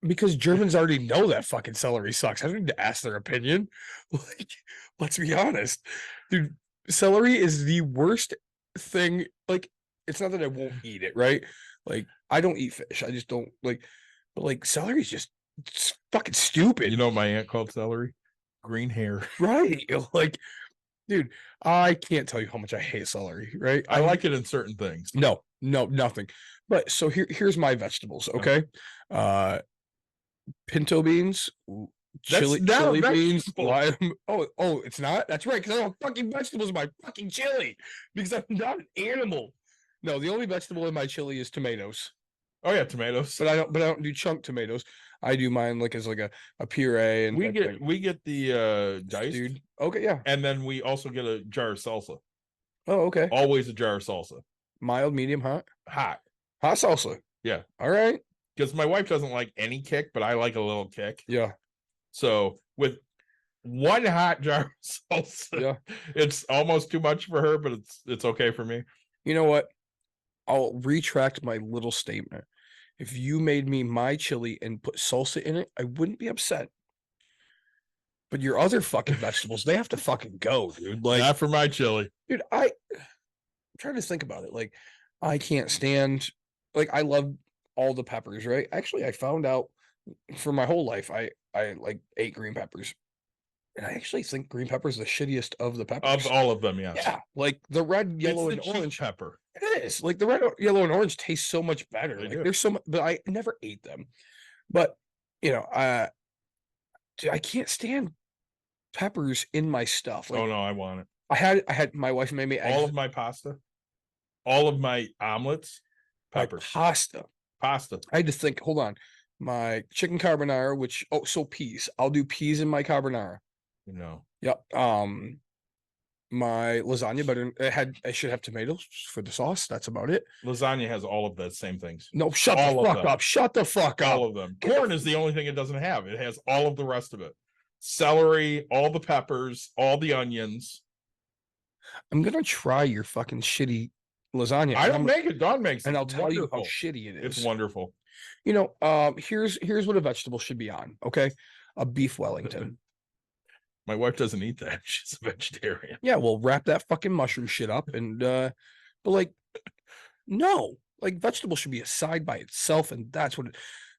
Because Germans already know that fucking celery sucks. I don't need to ask their opinion. Like, let's be honest, dude. Celery is the worst thing. Like, it's not that I won't eat it, right? Like, I don't eat fish. I just don't like. But like, celery is just it's fucking stupid. You know what my aunt called celery? Green hair. Right? Like, dude, I can't tell you how much I hate celery. Right? I like it in certain things. No, nothing. But so here's my vegetables. Okay, pinto beans, That's chili not a beans. vegetable. Lime. Oh, it's not. That's right. Because I don't have fucking vegetables in my fucking chili. Because I'm not an animal. No, the only vegetable in my chili is tomatoes. Oh yeah, tomatoes. But I don't do chunk tomatoes. I do mine like as like a puree and we type get thing. we get the diced, Dude. Okay, yeah. and then we also get a jar of salsa. Oh, okay. Always a jar of salsa. Mild, medium, hot. Hot. Hot salsa. Yeah. All right. Because my wife doesn't like any kick, but I like a little kick. Yeah. So with one hot jar of salsa. Yeah. It's almost too much for her, but it's okay for me. You know what? I'll retract my little statement. If you made me my chili and put salsa in it, I wouldn't be upset. But your other fucking vegetables, they have to fucking go, dude. Like, Not for my chili. dude, I'm trying to think about it. Like, I can't stand, like, I love all the peppers, right? Actually, I found out for my whole life, I like ate green peppers. And I actually think green peppers are the shittiest of the peppers. Of all of them, yes. Yeah, like the red, It's yellow, the and cheap orange. pepper. It is like the red, yellow, and orange taste so much better. They Like do. there's so much, but I never ate them. But you know, dude, I can't stand peppers in my stuff. Like Oh no, I want it. I had my wife made me eggs, All of my pasta, all of my omelets, my peppers, pasta. pasta. I had to think. Hold on, my chicken carbonara, which so peas. I'll do peas in my carbonara. You know, Yep. My lasagna, but I should have tomatoes for the sauce. That's about it. lasagna has all of the same things. No, shut All the of fuck them. up. Shut the fuck up. All of them. Corn is the only thing it doesn't have. It has all of the rest of it. Celery, all the peppers, all the onions. I'm gonna try your fucking shitty lasagna. I and don't make it. Don makes it. and I'll It's tell you how wonderful. shitty it is. It's wonderful. You know, here's what a vegetable should be on. Okay, a beef Wellington. My wife doesn't eat that. She's a vegetarian. Yeah, well, wrap that fucking mushroom shit up and but like, no, like vegetable should be a side by itself, and that's what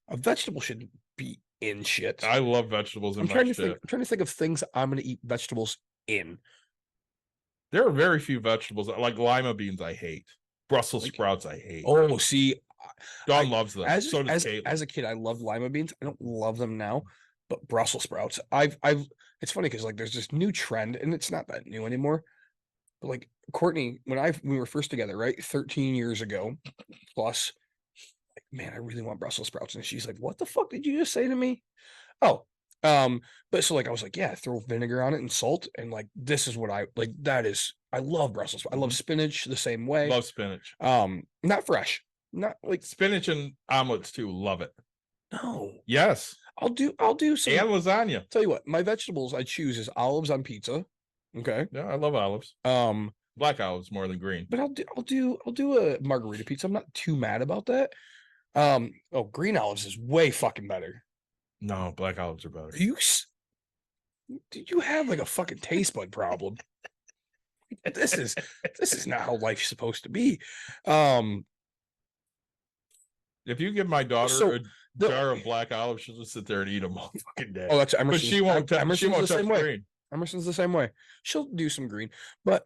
a vegetable should be in shit. I love vegetables in I'm my trying to shit. think. I'm trying to think of things I'm gonna eat vegetables in. There are very few vegetables like lima beans. I hate Brussels Like- sprouts. I hate. Oh, see, Don I- loves them. as So does as, Caitlin. as a kid, I loved lima beans. I don't love them now, but Brussels sprouts. It's funny because like there's this new trend, and it's not that new anymore. But like Courtney, when we were first together, right, 13 years ago, plus, like, man, I really want Brussels sprouts, and she's like, "What the fuck did you just say to me?" Oh, but so like I was like, "Yeah, throw vinegar on it and salt," and like this is what I like. That is, I love Brussels. I love spinach the same way. Love spinach. Not fresh, not like Spinach and omelets too. Love it. no. Yes. I'll do some. And lasagna. Tell you what, my vegetables I choose is olives on pizza. Okay. Yeah, I love olives. Black olives more than green. But I'll do a margarita pizza. I'm not too mad about that. Oh, green olives is way fucking better. No, black olives are better. Did you have like a fucking taste bud problem? This is not how life's supposed to be. If you give my daughter So, a jar of black olives, she'll just sit there and eat them all fucking day. Oh, that's but Emerson's. she won't. She Emerson's won't the touch same way. green. Emerson's the same way. She'll do some green, but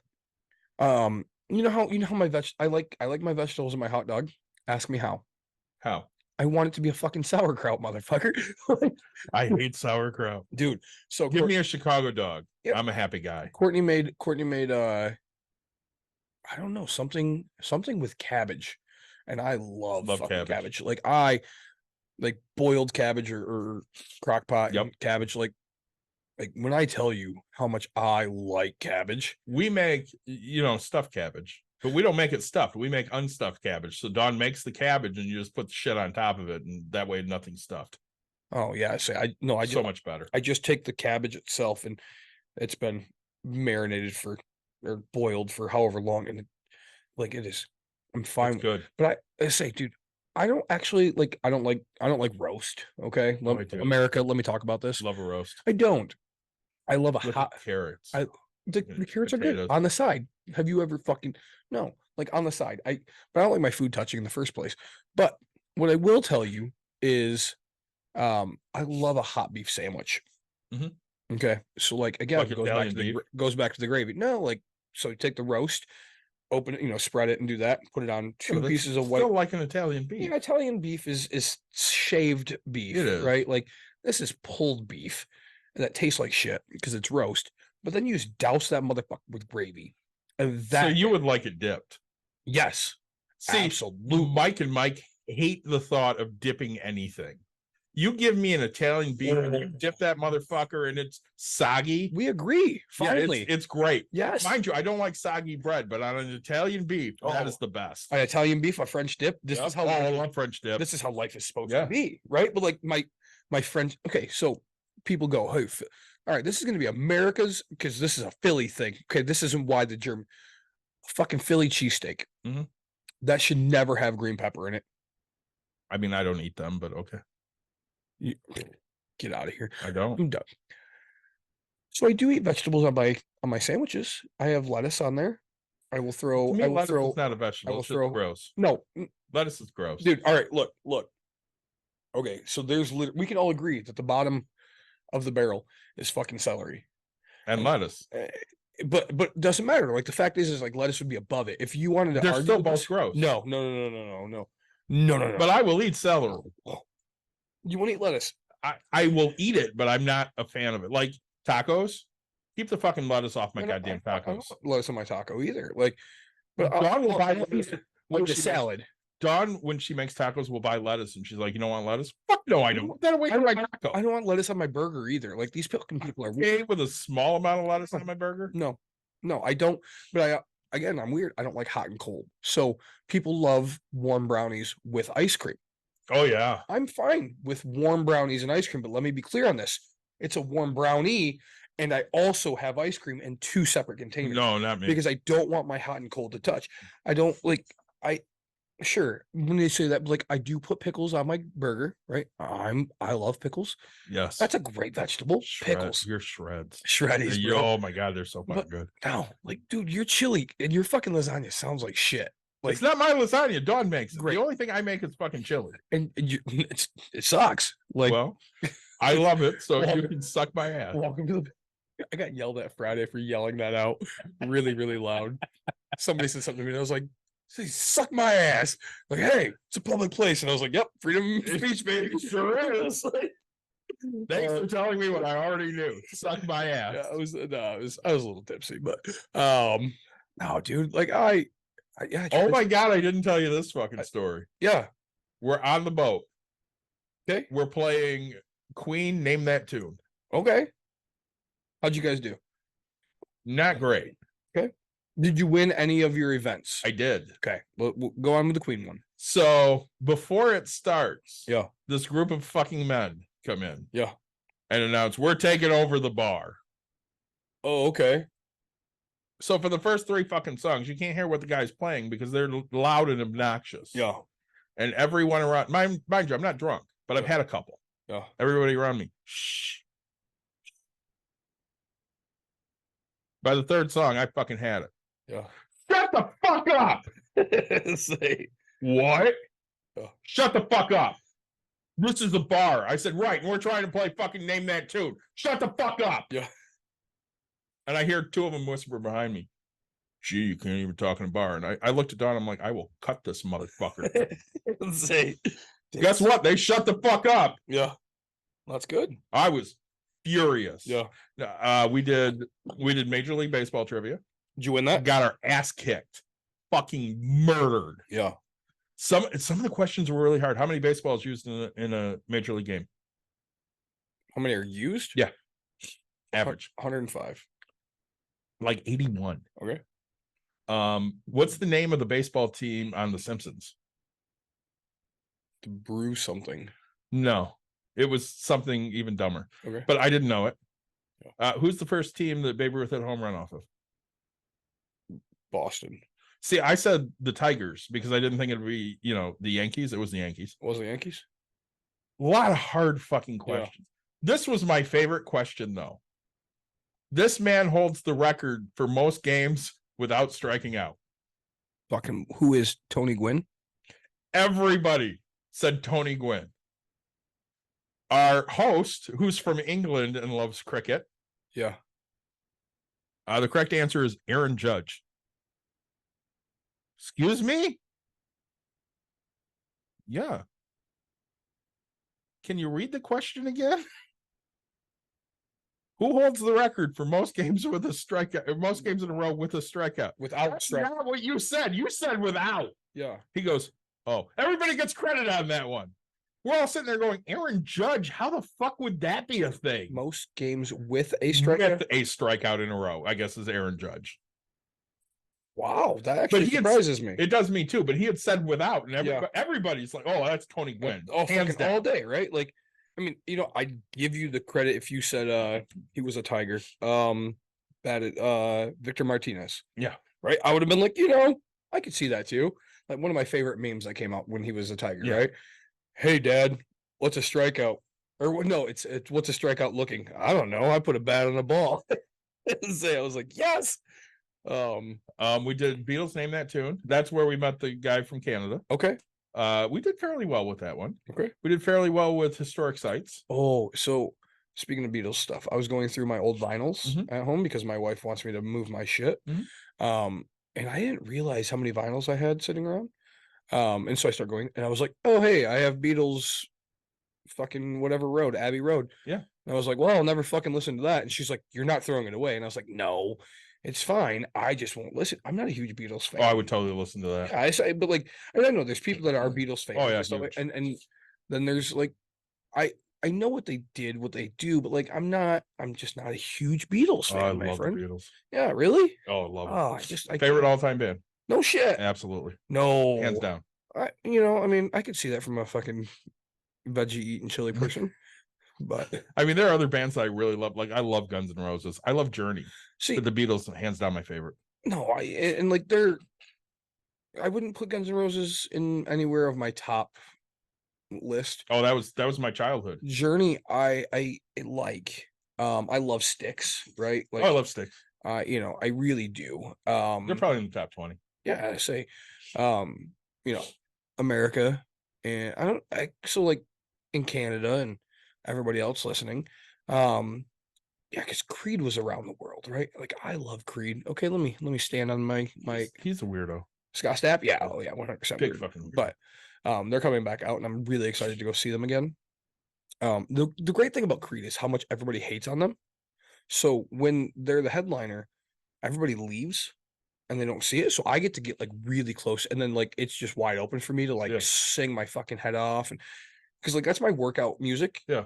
you know how my I like my vegetables in my hot dog. Ask me how. How? I want it to be a fucking sauerkraut, motherfucker. I hate sauerkraut. Dude, so Give me a Chicago dog. Yep. I'm a happy guy. Courtney made I don't know, something with cabbage. And I love fucking cabbage. cabbage. Like I like boiled cabbage or crock pot Yep. and cabbage. Like when I tell you how much I like cabbage, We make, stuffed cabbage, but we don't make it stuffed. We make unstuffed cabbage. So Don makes the cabbage and you just put the shit on top of it. And that way nothing's stuffed. oh yeah, I So much better. I just take the cabbage itself and it's been marinated or boiled for however long, and it is. I'm fine. It's good. But I say, dude, I don't like roast. Okay, Oh, I do. America, let me talk about this. Love a roast. I don't. I love a With hot. carrots. The carrots are good potatoes. on the side. Have you ever fucking no? Like on the side. But I don't like my food touching in the first place. But what I will tell you is, I love a hot beef sandwich. Mhm. Okay, so like again, Like it goes back Italian to the beef? goes back to the gravy. No, like so you take the roast, open it, spread it and do that. Put it on Yeah, two but that's pieces of white. Still like an Italian beef. Yeah, Italian beef is shaved beef, It is. right? Like this is pulled beef, and that tastes like shit because it's roast. But then you just douse that motherfucker with gravy, and So that you would like it dipped. yes, See, absolutely. Mike and Mike hate the thought of dipping anything. You give me an Italian beef and you dip that motherfucker and it's soggy. We agree. Yeah, Finally, it's great. yes. Mind you, I don't like soggy bread, but on an Italian beef, that Oh. is the best. An Italian beef, a French dip. This Yep. is how Oh, I love French dip. this is how life is supposed Yeah. to be, right? But like my friends, okay, so people go, hey, all right, this is going to be America's, because this is a Philly thing. Okay, this isn't why the German fucking Philly cheesesteak. Mhm. That should never have green pepper in it. I mean, I don't eat them, but okay. Get out of here. I don't. I'm done. So I do eat vegetables on my sandwiches. I have lettuce on there. I will throw. To me, I will lettuce throw. is not a vegetable. will It's just throw- gross. No, Lettuce is gross. dude. All right, look. Okay, so we can all agree that the bottom of the barrel is fucking celery. And lettuce. But it doesn't matter. Like the fact is like lettuce would be above it. If you wanted to They're argue still with both this- gross. No. But I will eat celery. You want to eat lettuce? I will eat it, but I'm not a fan of it. Like tacos, keep the fucking lettuce off my I goddamn don't tacos. want lettuce on my taco either. Like, but Dawn will buy like lettuce when the she salad. Dawn, when she makes tacos, will buy lettuce, and she's like, "You don't want lettuce? Fuck no, I don't. Put that away from my taco." I don't want lettuce on my burger either. Like these fucking people are weird. Okay, with a small amount of lettuce on my burger. No, I don't. But again, I'm weird. I don't like hot and cold. So people love warm brownies with ice cream. Oh yeah, I'm fine with warm brownies and ice cream, but let me be clear on this. It's a warm brownie, and I also have ice cream in 2 separate containers. no, not me. Because I don't want my hot and cold to touch. I don't like sure when they say that, but like I do put pickles on my burger, right? I love pickles. Yes, That's a great vegetable. Pickles. Your shreds. Shreddies, bro. Oh my god, they're so fucking But- good. No, like, dude, your chili and your fucking lasagna sounds like shit. Like, It's not my lasagna. Dawn makes it. Great. The only thing I make is fucking chili. and it sucks. Like, Well, I love it, so you Welcome- can suck my ass. welcome to the. I got yelled at Friday for yelling that out really, really loud. Somebody said something to me, and I was like, "Say, suck my ass!" Like, hey, it's a public place, and I was like, "Yep, freedom of speech, baby, sure is." Like, Thanks uh, for telling me what I already knew. Suck my ass. yeah, I was a little tipsy, but no, dude, like yeah. I Oh tried- my god, I didn't tell you this fucking story. yeah. We're on the boat. Okay. We're playing Queen, Name That Tune. Okay. How'd you guys do? Not great. Did you win any of your events? I did. Okay, we'll go on with the Queen one. So before it starts, Yeah. this group of fucking men come in. Yeah. And announce we're taking over the bar. Oh, okay. So for the first 3 fucking songs, you can't hear what the guy's playing because they're loud and obnoxious. Yeah. And everyone around mind you, I'm not drunk, but I've Yeah. had a couple. Yeah. Everybody around me. Shh. By the 3rd song, I fucking had it. Yeah. Shut the fuck up. Say. What? Yeah. Shut the fuck up. This is a bar. I said, right. And we're trying to play fucking Name That Tune. Shut the fuck up. Yeah. And I hear 2 of them whisper behind me. Gee, you can't even talk in a bar. And I looked at Don. I'm like, I will cut this motherfucker. Say. Guess what? They shut the fuck up. Yeah. That's good. I was furious. Yeah. We did Major League Baseball trivia. Did you win that? Got our ass kicked. Fucking murdered. Yeah. Some of the questions were really hard. How many baseballs used in a major league game? How many are used? Yeah. Average. 105. Like 81. Okay. What's the name of the baseball team on The Simpsons? To brew something. No, it was something even dumber, Okay. but I didn't know it. Who's the first team that Babe Ruth hit a home run off of? Boston. See, I said the Tigers because I didn't think it'd be, the Yankees. It was the Yankees. Was the Yankees? A lot of hard fucking questions. This was my favorite question, though. This man holds the record for most games without striking out. Fucking who is Tony Gwynn? Everybody said Tony Gwynn. Our host, who's from England and loves cricket, Yeah. the correct answer is Aaron Judge. Excuse me? Yeah. Can you read the question again? Who holds the record for most games with a strikeout, or most games in a row with a strikeout? Without That's strike. not what you said. You said without. Yeah. He goes, oh, everybody gets credit on that one. We're all sitting there going, Aaron Judge, how the fuck would that be a thing? Most games with a strikeout. With a strikeout in a row, I guess, is Aaron Judge. Wow, that actually he had- surprises me. It does me too, but he had said without, and Yeah. everybody's like, oh, that's Tony Gwynn. Oh, hands fucking down. all day, right? Like I mean, I'd give you the credit if you said he was a Tiger. Victor Martinez. Yeah. Right. I would have been like, I could see that too. Like one of my favorite memes that came out when he was a Tiger, Yeah. right? Hey, Dad, what's a strikeout? Or no, it's what's a strikeout looking? I don't know. I put a bat on a ball. I was like, yes. We did Beatles Name That Tune. That's where we met the guy from Canada. Okay. We did fairly well with that one. Okay. We did fairly well with Historic Sites. Oh, so speaking of Beatles stuff, I was going through my old vinyls Mhm. at home because my wife wants me to move my shit. Mhm. And I didn't realize how many vinyls I had sitting around. And so I started going and I was like, oh, hey, I have Beatles fucking whatever road, Abbey Road. Yeah. And I was like, well, I'll never fucking listen to that. And she's like, you're not throwing it away. And I was like, no, it's fine. I just won't listen. I'm not a huge Beatles fan. Oh, I would totally listen to that. Yeah, I say, but like, I know there's people that are Beatles fans. Oh, yeah, and stuff, huge. and then there's like, I know what they did, what they do, but like, I'm just not a huge Beatles Oh, fan, I my love the friend. Beatles. Yeah, really? Oh, I love Oh, it. I Favorite can't- all-time band. No shit. Absolutely. No, Hands down. I mean, I could see that from a fucking veggie eating chili person, but I mean, there are other bands that I really love. Like, I love Guns N' Roses. I love Journey. see, But the Beatles, hands down, my favorite. no, and like I wouldn't put Guns N' Roses in anywhere of my top list. Oh, that was my childhood. Journey, I like. I love Styx, right? Like, Oh, I love Styx. I really do. They're probably in the top 20. Yeah, I say, America, and so like in Canada and everybody else listening, yeah, because Creed was around the world, right? Like I love Creed. Okay, let me stand on my He's a weirdo. Scott Stapp. Yeah, oh yeah, 100%. Big fucking weirdo. But they're coming back out, and I'm really excited to go see them again. The great thing about Creed is how much everybody hates on them. So when they're the headliner, everybody leaves and they don't see it. So I get to get like really close, and then like it's just wide open for me to like Yeah. sing my fucking head off, and because like that's my workout music. Yeah.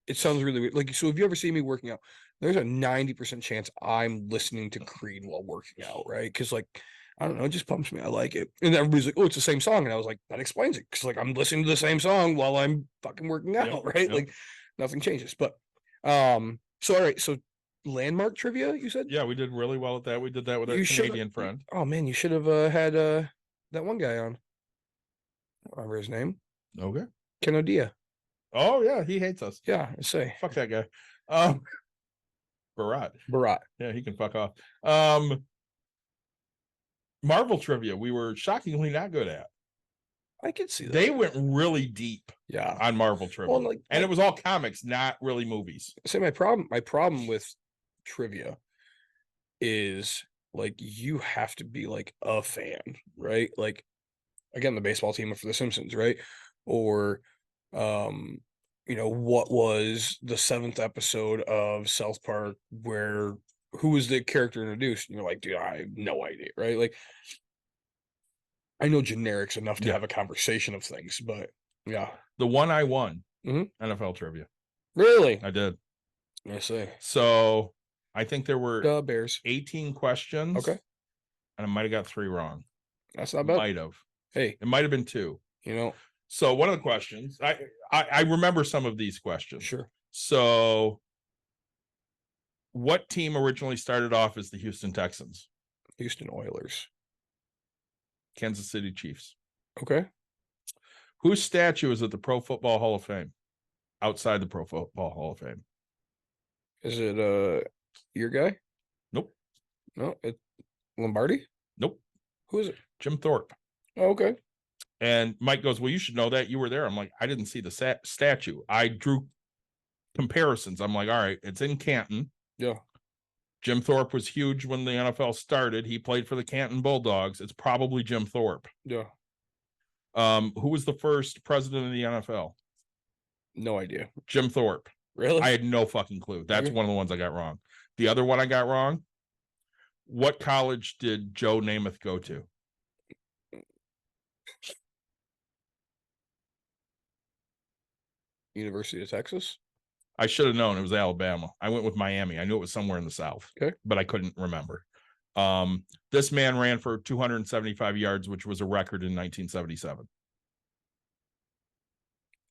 It sounds really weird. Like, so if you ever see me working out, there's a 90% chance I'm listening to Creed while working out, right? Because like, I don't know, it just pumps me. I like it. And everybody's like, oh, it's the same song. And I was like, that explains it. Because like I'm listening to the same song while I'm fucking working out, Yep, right? yep. Like nothing changes. But so all right, so landmark trivia, you said? Yeah, we did really well at that. We did that with our You should've- Canadian friend. Oh man, you should have had that one guy on. I don't remember his name. Okay. Ken Odia. Oh yeah, he hates us. Yeah, I say. Fuck that guy. Barat. Barat. Yeah, he can fuck off. Marvel trivia, we were shockingly not good at. I could see that. They went really deep yeah. on Marvel trivia. Well, like, and it was all comics, not really movies. Say my problem with trivia is like you have to be like a fan, right? Like again, the baseball team for the Simpsons, right? Or what was the 7th episode of South Park where who was the character introduced? And you're like, dude, I have no idea, right? Like I know generics enough to Yeah. have a conversation of things, but yeah. The one I won, Mhm. NFL trivia. Really? I did. I say. So I think there were Bears. 18 questions. Okay. And I might have got 3 wrong. That's not bad. Might have. Hey, It might have been 2. so one of the questions, I remember some of these questions. sure. So what team originally started off as the Houston Texans? Houston Oilers. Kansas City Chiefs. Okay. Whose statue is at the Pro Football Hall of Fame? Outside the Pro Football Hall of Fame. Is it your guy? Nope. No, it Lombardi? Nope. Who is it? Jim Thorpe. Oh, okay. And Mike goes, well, you should know that. You were there. I'm like, I didn't see the statue. I drew comparisons. I'm like, all right, it's in Canton. Yeah. Jim Thorpe was huge when the NFL started. He played for the Canton Bulldogs. It's probably Jim Thorpe. Yeah. Who was the first president of the NFL? No idea. Jim Thorpe. Really? I had no fucking clue. That's Okay. one of the ones I got wrong. The other one I got wrong. What college did Joe Namath go to? University of Texas. I should have known it was Alabama. I went with Miami. I knew it was somewhere in the South, Okay. but I couldn't remember. This man ran for 275 yards, which was a record in 1977.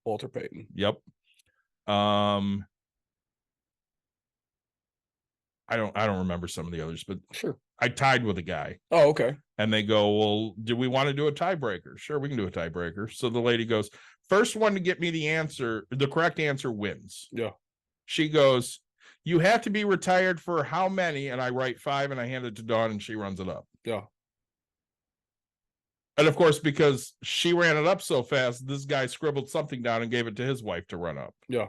Walter Payton. Yep. I don't remember some of the others, but Sure. I tied with a guy. Oh, okay. And they go, well, do we want to do a tiebreaker? Sure, we can do a tiebreaker. So the lady goes, first one to get me the correct answer wins. Yeah. She goes, you have to be retired for how many? And I write 5 and I hand it to Dawn and she runs it up. Yeah. And of course, because she ran it up so fast, this guy scribbled something down and gave it to his wife to run up. Yeah.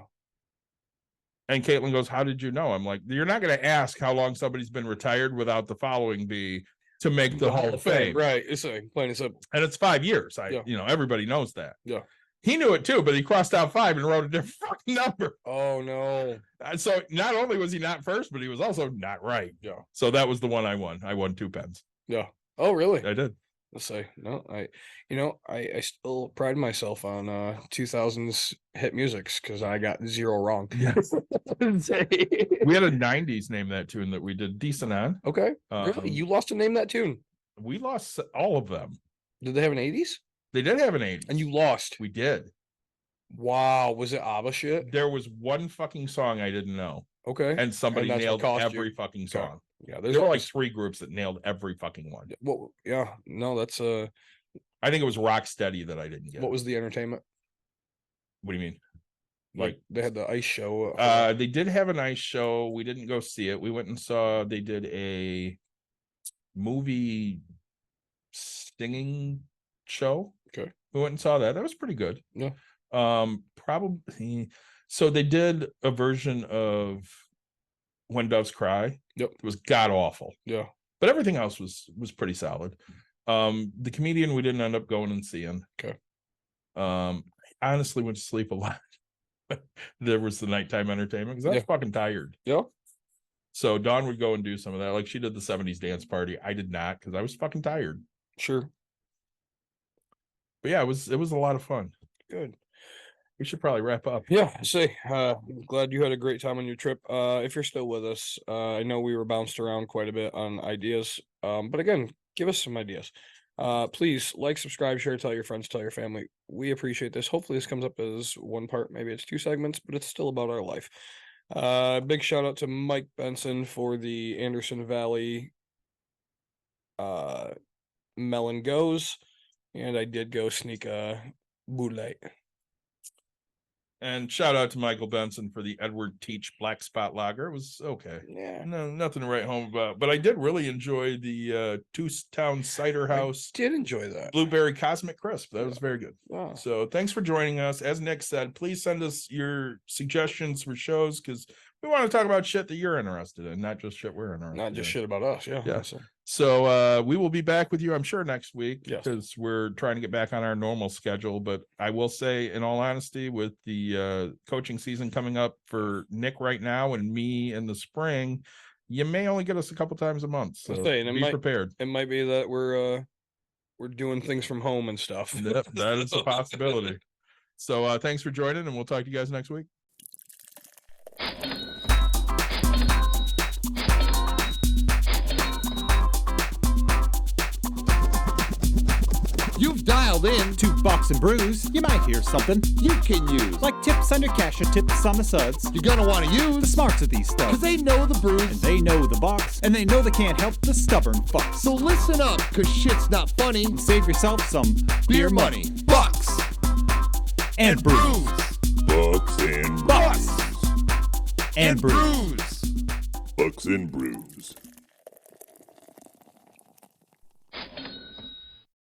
And Caitlin goes, how did you know? I'm like, you're not going to ask how long somebody's been retired without the following be to make the Hall of Fame. Right. It's plain and simple. And it's 5 years. Yeah. Everybody knows that. Yeah. He knew it too, but he crossed out 5 and wrote a different fucking number. Oh no. So not only was he not first, but he was also not right. Yeah. So that was the one I won. I won 2 pens. Yeah. Oh really? I did. Let's say no. I still pride myself on 2000s hit musics because I got 0 wrong. Yes. We had a 90s name that tune that we did decent on. Okay. Really? You lost to name that tune? We lost all of them. Did they have an 80s? They did have an 80s. And you lost. We did. Wow. Was it ABBA shit? There was one fucking song I didn't know. Okay. And somebody And that's what nailed cost you. every fucking song. Yeah. There were like 3 groups that nailed every fucking one. Well, yeah. No, that's I think it was Rocksteady that I didn't get. what was the entertainment? What do you mean? Like they had the ice show. They did have an ice show. We didn't go see it. We went and saw, they did a movie singing show. Okay. We went and saw that. That was pretty good. Yeah. Probably. So they did a version of When Doves Cry. Yep. It was god awful. Yeah. But everything else was pretty solid. The comedian we didn't end up going and seeing. Okay. I honestly went to sleep a lot. There was the nighttime entertainment because I was fucking tired. Yeah. So Dawn would go and do some of that. Like she did the 70s dance party. I did not because I was fucking tired. Sure. But yeah, it was a lot of fun. Good. We should probably wrap up. Yeah, glad you had a great time on your trip. If you're still with us, I know we were bounced around quite a bit on ideas. But again, give us some ideas. Please like, subscribe, share, tell your friends, tell your family. We appreciate this. Hopefully this comes up as one part, maybe it's 2 segments, but it's still about our life. Big shout out to Mike Benson for the Anderson Valley Melon Goes. And I did go sneak a bootleg. And shout out to Michael Benson for the Edward Teach Black Spot Lager. It was okay. Yeah. No, nothing to write home about. But I did really enjoy the Two Town Cider House Did enjoy that. Blueberry Cosmic Crisp. That was very good. Wow. So thanks for joining us. As Nick said, please send us your suggestions for shows because we want to talk about shit that you're interested in, not just shit we're interested in. Not just shit about us. Yeah. Yeah. So we will be back with you, I'm sure, next week Yes. because we're trying to get back on our normal schedule. But I will say, in all honesty, with the coaching season coming up for Nick right now and me in the spring, you may only get us a couple times a month. So be prepared. It might be that we're doing things from home and stuff. That is a possibility. So thanks for joining, and we'll talk to you guys next week. You've dialed in. To Bucks and Brews, you might hear something You can use. like tips on your cash or tips on the suds. You're gonna want to The use. smarts of these Because stuff. they know the brews. And they know the Bucks, and they know they can't help the stubborn fucks. So listen up, because shit's not funny. And save yourself some Beer money. Bucks. and brews. Bucks and Bucks brews. and brews. Brews. Bucks and brews.